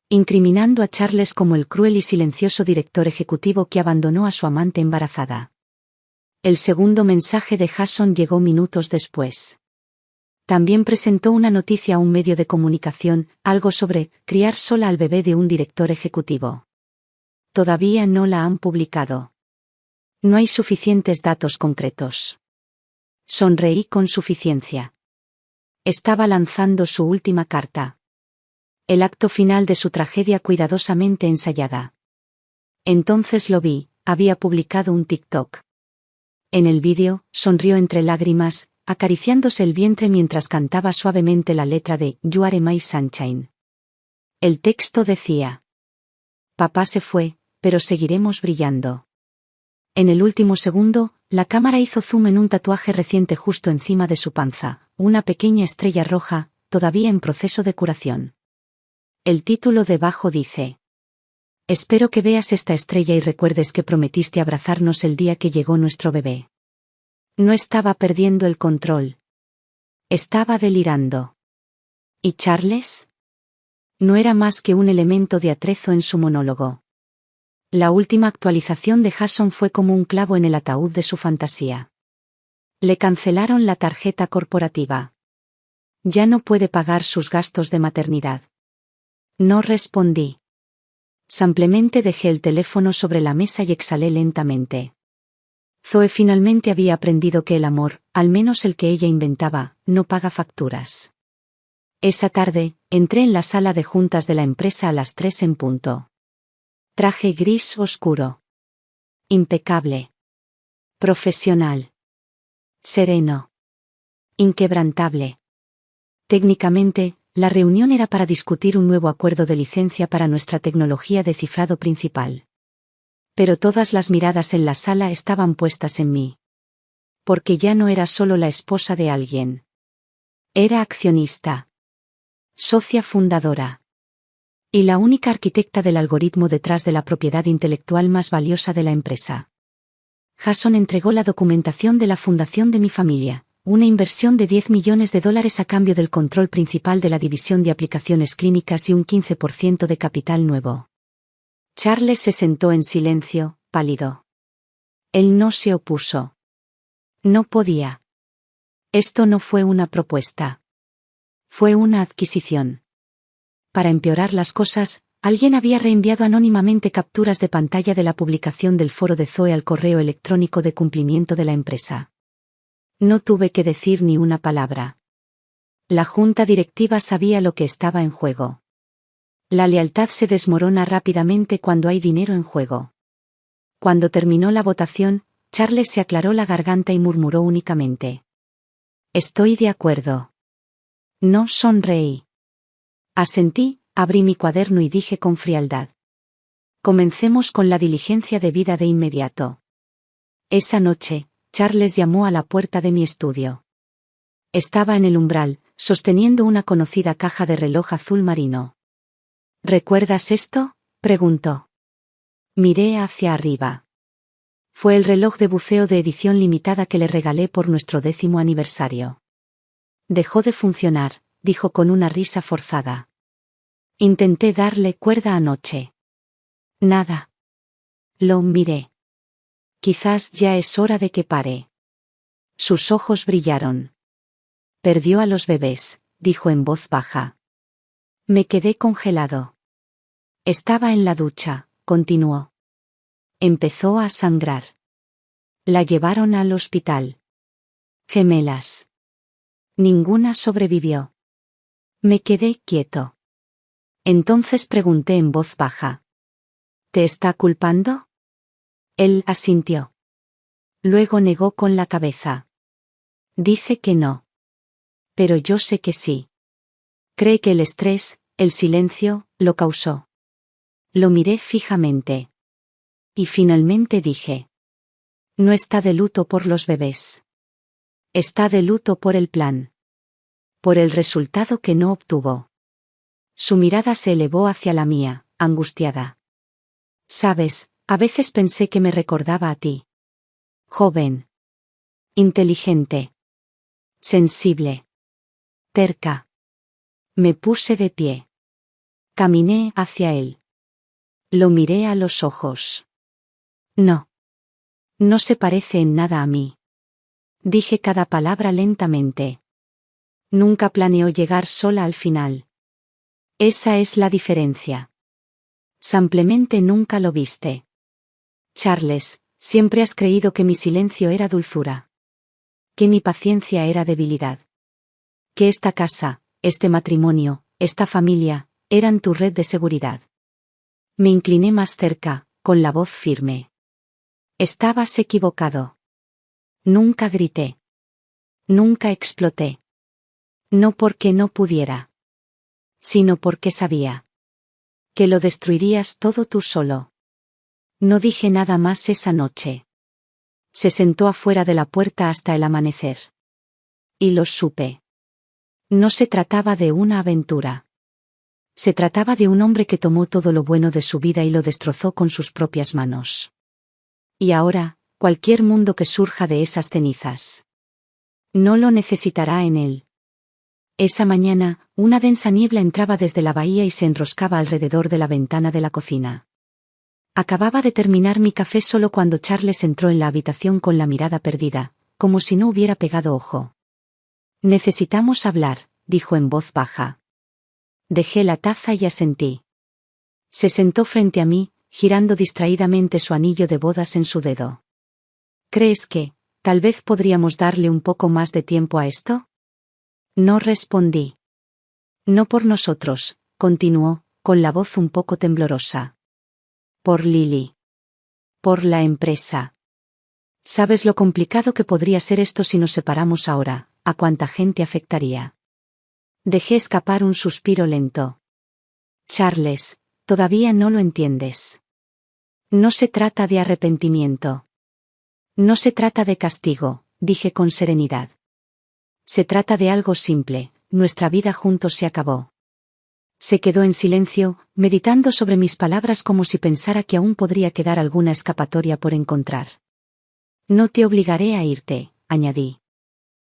Incriminando a Charles como el cruel y silencioso director ejecutivo que abandonó a su amante embarazada. El segundo mensaje de Jason llegó minutos después. También presentó una noticia a un medio de comunicación, algo sobre criar sola al bebé de un director ejecutivo. Todavía no la han publicado. No hay suficientes datos concretos. Sonreí con suficiencia. Estaba lanzando su última carta. El acto final de su tragedia cuidadosamente ensayada. Entonces lo vi, había publicado un TikTok. En el vídeo, sonrió entre lágrimas, acariciándose el vientre mientras cantaba suavemente la letra de You Are My Sunshine. El texto decía: Papá se fue, pero seguiremos brillando. En el último segundo, la cámara hizo zoom en un tatuaje reciente justo encima de su panza, una pequeña estrella roja, todavía en proceso de curación. El título debajo dice: Espero que veas esta estrella y recuerdes que prometiste abrazarnos el día que llegó nuestro bebé. No estaba perdiendo el control. Estaba delirando. ¿Y Charles? No era más que un elemento de atrezo en su monólogo. La última actualización de Jason fue como un clavo en el ataúd de su fantasía. Le cancelaron la tarjeta corporativa. Ya no puede pagar sus gastos de maternidad. No respondí. Simplemente dejé el teléfono sobre la mesa y exhalé lentamente. Zoe finalmente había aprendido que el amor, al menos el que ella inventaba, no paga facturas. Esa tarde, entré en la sala de juntas de la empresa a las 3 en punto. Traje gris oscuro. Impecable. Profesional. Sereno. Inquebrantable. Técnicamente, la reunión era para discutir un nuevo acuerdo de licencia para nuestra tecnología de cifrado principal. Pero todas las miradas en la sala estaban puestas en mí. Porque ya no era solo la esposa de alguien. Era accionista. Socia fundadora. Y la única arquitecta del algoritmo detrás de la propiedad intelectual más valiosa de la empresa. Jason entregó la documentación de la fundación de mi familia. Una inversión de $10 millones a cambio del control principal de la división de aplicaciones clínicas y un 15% de capital nuevo. Charles se sentó en silencio, pálido. Él no se opuso. No podía. Esto no fue una propuesta. Fue una adquisición. Para empeorar las cosas, alguien había reenviado anónimamente capturas de pantalla de la publicación del foro de Zoe al correo electrónico de cumplimiento de la empresa. No tuve que decir ni una palabra. La junta directiva sabía lo que estaba en juego. La lealtad se desmorona rápidamente cuando hay dinero en juego. Cuando terminó la votación, Charles se aclaró la garganta y murmuró únicamente: Estoy de acuerdo. No sonreí. Asentí, abrí mi cuaderno y dije con frialdad: Comencemos con la diligencia debida de inmediato. Esa noche, Charles llamó a la puerta de mi estudio. Estaba en el umbral, sosteniendo una conocida caja de reloj azul marino. ¿Recuerdas esto?, preguntó. Miré hacia arriba. Fue el reloj de buceo de edición limitada que le regalé por nuestro 10º aniversario. Dejó de funcionar, dijo con una risa forzada. Intenté darle cuerda anoche. Nada. Lo miré. Quizás ya es hora de que pare. Sus ojos brillaron. Perdió a los bebés, dijo en voz baja. Me quedé congelado. Estaba en la ducha, continuó. Empezó a sangrar. La llevaron al hospital. Gemelas. Ninguna sobrevivió. Me quedé quieto. Entonces pregunté en voz baja: ¿Te está culpando? Él asintió. Luego negó con la cabeza. Dice que no. Pero yo sé que sí. Cree que el estrés, el silencio, lo causó. Lo miré fijamente. Y finalmente dije. No está de luto por los bebés. Está de luto por el plan. Por el resultado que no obtuvo. Su mirada se elevó hacia la mía, angustiada. Sabes, a veces pensé que me recordaba a ti. Joven. Inteligente. Sensible. Terca. Me puse de pie. Caminé hacia él. Lo miré a los ojos. No. No se parece en nada a mí. Dije cada palabra lentamente. Nunca planeó llegar sola al final. Esa es la diferencia. Simplemente nunca lo viste. Charles, siempre has creído que mi silencio era dulzura. Que mi paciencia era debilidad. Que esta casa, este matrimonio, esta familia, eran tu red de seguridad. Me incliné más cerca, con la voz firme. Estabas equivocado. Nunca grité. Nunca exploté. No porque no pudiera. Sino porque sabía. Que lo destruirías todo tú solo. No dije nada más esa noche. Se sentó afuera de la puerta hasta el amanecer. Y lo supe. No se trataba de una aventura. Se trataba de un hombre que tomó todo lo bueno de su vida y lo destrozó con sus propias manos. Y ahora, cualquier mundo que surja de esas cenizas. No lo necesitará en él. Esa mañana, una densa niebla entraba desde la bahía y se enroscaba alrededor de la ventana de la cocina. Acababa de terminar mi café solo cuando Charles entró en la habitación con la mirada perdida, como si no hubiera pegado ojo. Necesitamos hablar, dijo en voz baja. Dejé la taza y asentí. Se sentó frente a mí, girando distraídamente su anillo de bodas en su dedo. ¿Crees que, tal vez podríamos darle un poco más de tiempo a esto? No respondí. No por nosotros, continuó, con la voz un poco temblorosa. Por Lily. Por la empresa. ¿Sabes lo complicado que podría ser esto si nos separamos ahora? ¿A cuánta gente afectaría? Dejé escapar un suspiro lento. Charles, todavía no lo entiendes. No se trata de arrepentimiento. No se trata de castigo, dije con serenidad. Se trata de algo simple, nuestra vida juntos se acabó. Se quedó en silencio, meditando sobre mis palabras como si pensara que aún podría quedar alguna escapatoria por encontrar. No te obligaré a irte, añadí.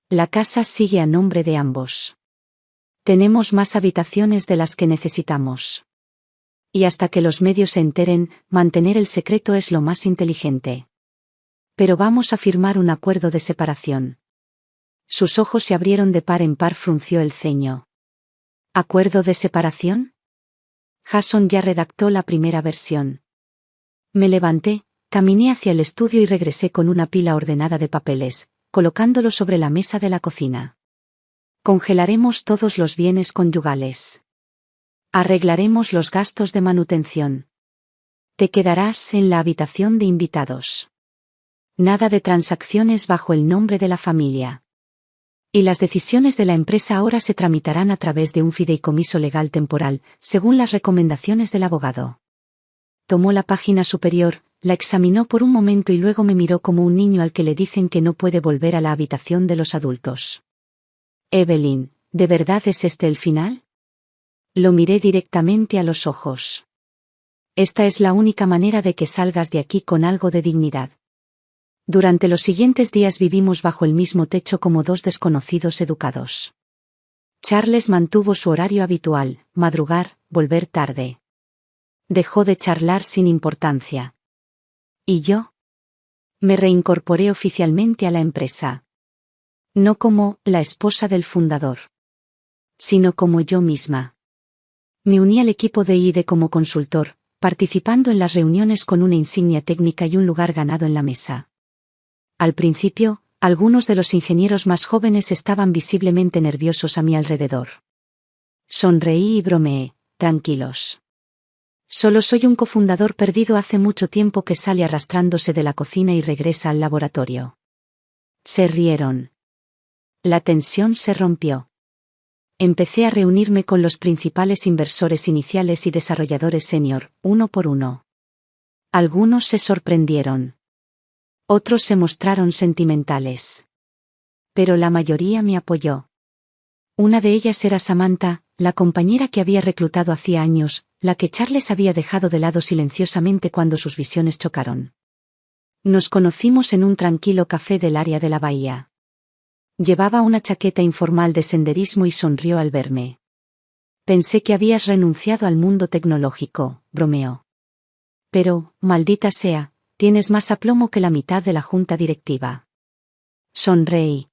La casa sigue a nombre de ambos. Tenemos más habitaciones de las que necesitamos. Y hasta que los medios se enteren, mantener el secreto es lo más inteligente. Pero vamos a firmar un acuerdo de separación. Sus ojos se abrieron de par en par, frunció el ceño. ¿Acuerdo de separación? Jason ya redactó la primera versión. Me levanté, caminé hacia el estudio y regresé con una pila ordenada de papeles, colocándolo sobre la mesa de la cocina. Congelaremos todos los bienes conyugales. Arreglaremos los gastos de manutención. Te quedarás en la habitación de invitados. Nada de transacciones bajo el nombre de la familia. Y las decisiones de la empresa ahora se tramitarán a través de un fideicomiso legal temporal, según las recomendaciones del abogado. Tomó la página superior, la examinó por un momento y luego me miró como un niño al que le dicen que no puede volver a la habitación de los adultos. Evelyn, ¿de verdad es este el final? Lo miré directamente a los ojos. Esta es la única manera de que salgas de aquí con algo de dignidad. Durante los siguientes días vivimos bajo el mismo techo como dos desconocidos educados. Charles mantuvo su horario habitual, madrugar, volver tarde. Dejó de charlar sin importancia. ¿Y yo? Me reincorporé oficialmente a la empresa. No como la esposa del fundador, sino como yo misma. Me uní al equipo de I+D como consultor, participando en las reuniones con una insignia técnica y un lugar ganado en la mesa. Al principio, algunos de los ingenieros más jóvenes estaban visiblemente nerviosos a mi alrededor. Sonreí y bromeé, tranquilos. Solo soy un cofundador perdido hace mucho tiempo que sale arrastrándose de la cocina y regresa al laboratorio. Se rieron. La tensión se rompió. Empecé a reunirme con los principales inversores iniciales y desarrolladores senior, uno por uno. Algunos se sorprendieron. Otros se mostraron sentimentales. Pero la mayoría me apoyó. Una de ellas era Samantha, la compañera que había reclutado hacía años, la que Charles había dejado de lado silenciosamente cuando sus visiones chocaron. Nos conocimos en un tranquilo café del área de la bahía. Llevaba una chaqueta informal de senderismo y sonrió al verme. Pensé que habías renunciado al mundo tecnológico, bromeó. Pero, maldita sea, tienes más aplomo que la mitad de la junta directiva. Sonreí.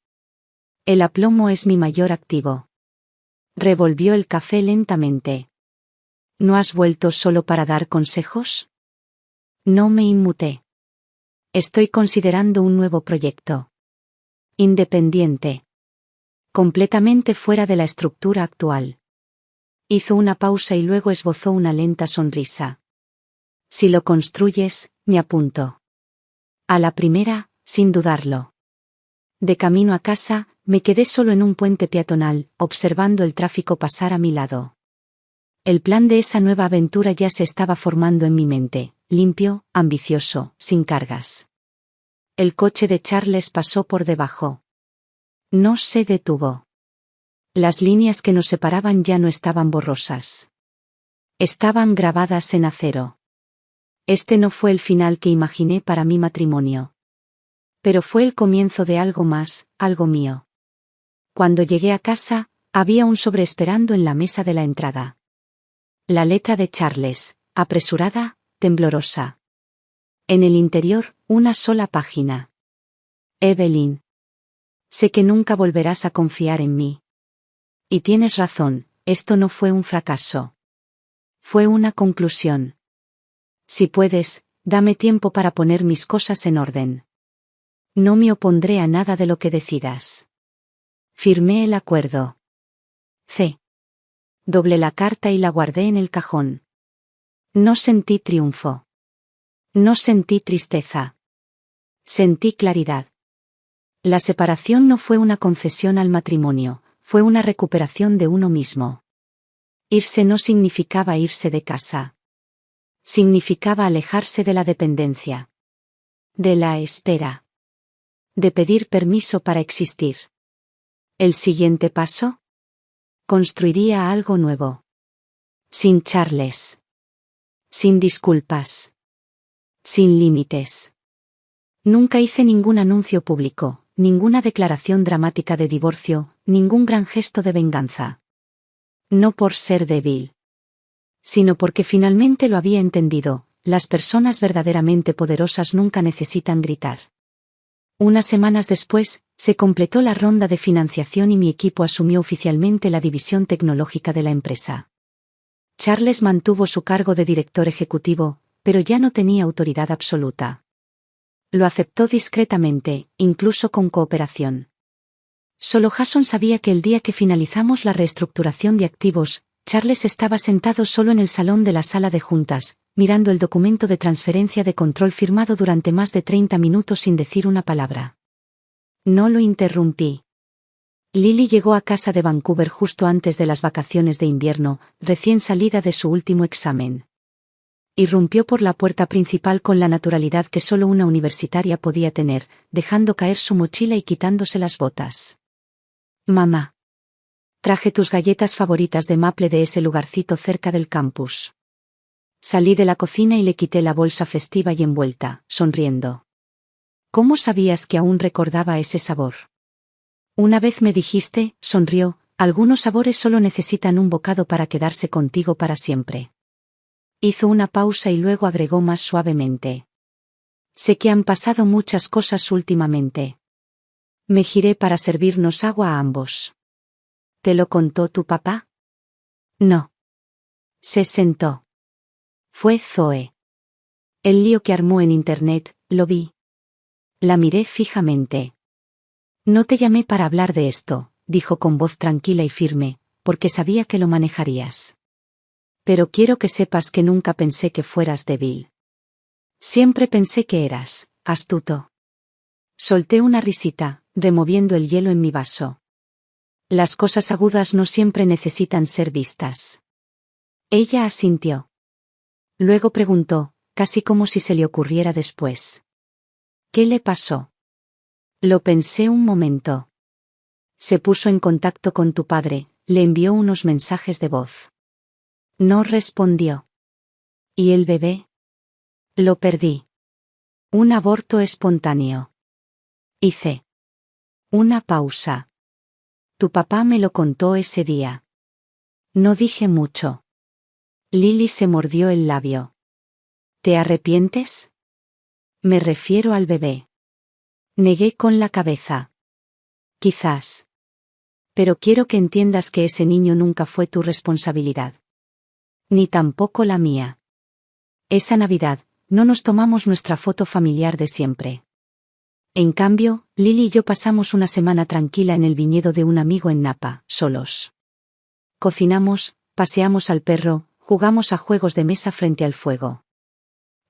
El aplomo es mi mayor activo. Revolvió el café lentamente. ¿No has vuelto solo para dar consejos? No me inmuté. Estoy considerando un nuevo proyecto. Independiente. Completamente fuera de la estructura actual. Hizo una pausa y luego esbozó una lenta sonrisa. Si lo construyes, me apunto. A la primera, sin dudarlo. De camino a casa, me quedé solo en un puente peatonal, observando el tráfico pasar a mi lado. El plan de esa nueva aventura ya se estaba formando en mi mente, limpio, ambicioso, sin cargas. El coche de Charles pasó por debajo. No se detuvo. Las líneas que nos separaban ya no estaban borrosas. Estaban grabadas en acero. Este no fue el final que imaginé para mi matrimonio. Pero fue el comienzo de algo más, algo mío. Cuando llegué a casa, había un sobre esperando en la mesa de la entrada. La letra de Charles, apresurada, temblorosa. En el interior, una sola página. Evelyn. Sé que nunca volverás a confiar en mí. Y tienes razón, esto no fue un fracaso. Fue una conclusión. Si puedes, dame tiempo para poner mis cosas en orden. No me opondré a nada de lo que decidas. Firmé el acuerdo. C. Doblé la carta y la guardé en el cajón. No sentí triunfo. No sentí tristeza. Sentí claridad. La separación no fue una concesión al matrimonio, fue una recuperación de uno mismo. Irse no significaba irse de casa. Significaba alejarse de la dependencia. De la espera. De pedir permiso para existir. ¿El siguiente paso? Construiría algo nuevo. Sin Charles. Sin disculpas. Sin límites. Nunca hice ningún anuncio público, ninguna declaración dramática de divorcio, ningún gran gesto de venganza. No por ser débil. Sino porque finalmente lo había entendido, las personas verdaderamente poderosas nunca necesitan gritar. Unas semanas después, se completó la ronda de financiación y mi equipo asumió oficialmente la división tecnológica de la empresa. Charles mantuvo su cargo de director ejecutivo, pero ya no tenía autoridad absoluta. Lo aceptó discretamente, incluso con cooperación. Solo Jason sabía que el día que finalizamos la reestructuración de activos, Charles estaba sentado solo en el salón de la sala de juntas, mirando el documento de transferencia de control firmado durante más de 30 minutos sin decir una palabra. No lo interrumpí. Lily llegó a casa de Vancouver justo antes de las vacaciones de invierno, recién salida de su último examen. Irrumpió por la puerta principal con la naturalidad que solo una universitaria podía tener, dejando caer su mochila y quitándose las botas. Mamá. Traje tus galletas favoritas de maple de ese lugarcito cerca del campus. Salí de la cocina y le quité la bolsa festiva y envuelta, sonriendo. ¿Cómo sabías que aún recordaba ese sabor? Una vez me dijiste, sonrió, algunos sabores solo necesitan un bocado para quedarse contigo para siempre. Hizo una pausa y luego agregó más suavemente. Sé que han pasado muchas cosas últimamente. Me giré para servirnos agua a ambos. ¿Te lo contó tu papá? No. Se sentó. Fue Zoe. El lío que armó en internet, lo vi. La miré fijamente. No te llamé para hablar de esto, dijo con voz tranquila y firme, porque sabía que lo manejarías. Pero quiero que sepas que nunca pensé que fueras débil. Siempre pensé que eras astuto. Solté una risita, removiendo el hielo en mi vaso. Las cosas agudas no siempre necesitan ser vistas. Ella asintió. Luego preguntó, casi como si se le ocurriera después. ¿Qué le pasó? Lo pensé un momento. Se puso en contacto con tu padre, le envió unos mensajes de voz. No respondió. ¿Y el bebé? Lo perdí. Un aborto espontáneo. Hice una pausa. Tu papá me lo contó ese día. No dije mucho. Lily se mordió el labio. ¿Te arrepientes? Me refiero al bebé. Negué con la cabeza. Quizás. Pero quiero que entiendas que ese niño nunca fue tu responsabilidad. Ni tampoco la mía. Esa Navidad, no nos tomamos nuestra foto familiar de siempre. En cambio, Lily y yo pasamos una semana tranquila en el viñedo de un amigo en Napa, solos. Cocinamos, paseamos al perro, jugamos a juegos de mesa frente al fuego.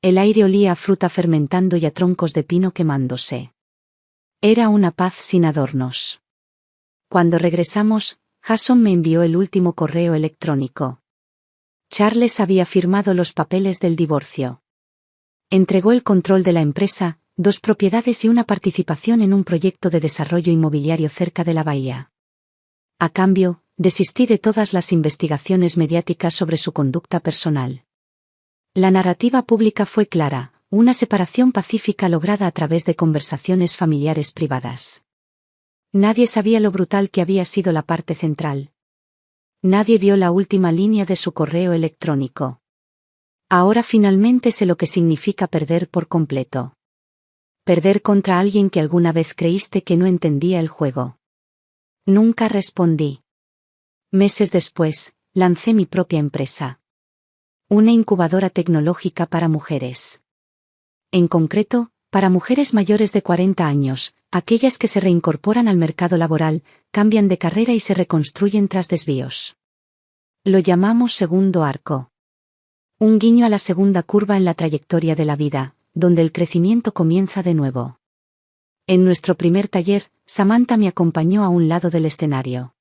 El aire olía a fruta fermentando y a troncos de pino quemándose. Era una paz sin adornos. Cuando regresamos, Jason me envió el último correo electrónico. Charles había firmado los papeles del divorcio. Entregó el control de la empresa, 2 propiedades y una participación en un proyecto de desarrollo inmobiliario cerca de la bahía. A cambio, desistí de todas las investigaciones mediáticas sobre su conducta personal. La narrativa pública fue clara, una separación pacífica lograda a través de conversaciones familiares privadas. Nadie sabía lo brutal que había sido la parte central. Nadie vio la última línea de su correo electrónico. Ahora finalmente sé lo que significa perder por completo. Perder contra alguien que alguna vez creíste que no entendía el juego. Nunca respondí. Meses después, lancé mi propia empresa. Una incubadora tecnológica para mujeres. En concreto, para mujeres mayores de 40 años, aquellas que se reincorporan al mercado laboral, cambian de carrera y se reconstruyen tras desvíos. Lo llamamos segundo arco. Un guiño a la segunda curva en la trayectoria de la vida, donde el crecimiento comienza de nuevo. En nuestro primer taller, Samantha me acompañó a un lado del escenario.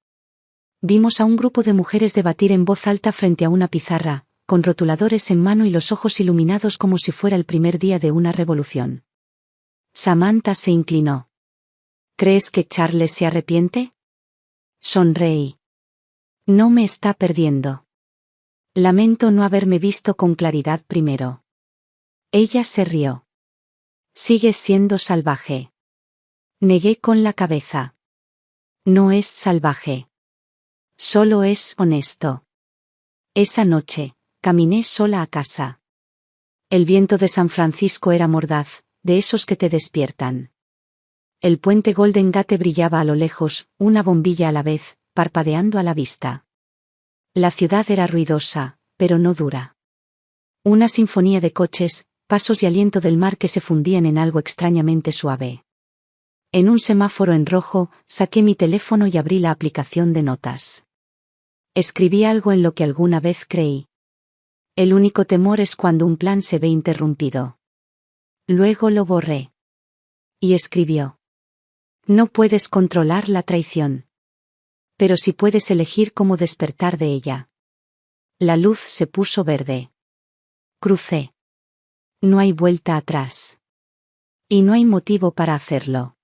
Vimos a un grupo de mujeres debatir en voz alta frente a una pizarra, con rotuladores en mano y los ojos iluminados como si fuera el primer día de una revolución. Samantha se inclinó. ¿Crees que Charles se arrepiente? Sonreí. No me está perdiendo. Lamento no haberme visto con claridad primero. Ella se rió. Sigues siendo salvaje. Negué con la cabeza. No es salvaje. Solo es honesto. Esa noche, caminé sola a casa. El viento de San Francisco era mordaz, de esos que te despiertan. El puente Golden Gate brillaba a lo lejos, una bombilla a la vez, parpadeando a la vista. La ciudad era ruidosa, pero no dura. Una sinfonía de coches, pasos y aliento del mar que se fundían en algo extrañamente suave. En un semáforo en rojo, saqué mi teléfono y abrí la aplicación de notas. Escribí algo en lo que alguna vez creí. El único temor es cuando un plan se ve interrumpido. Luego lo borré. Y escribió. No puedes controlar la traición. Pero sí puedes elegir cómo despertar de ella. La luz se puso verde. Crucé. No hay vuelta atrás. Y no hay motivo para hacerlo.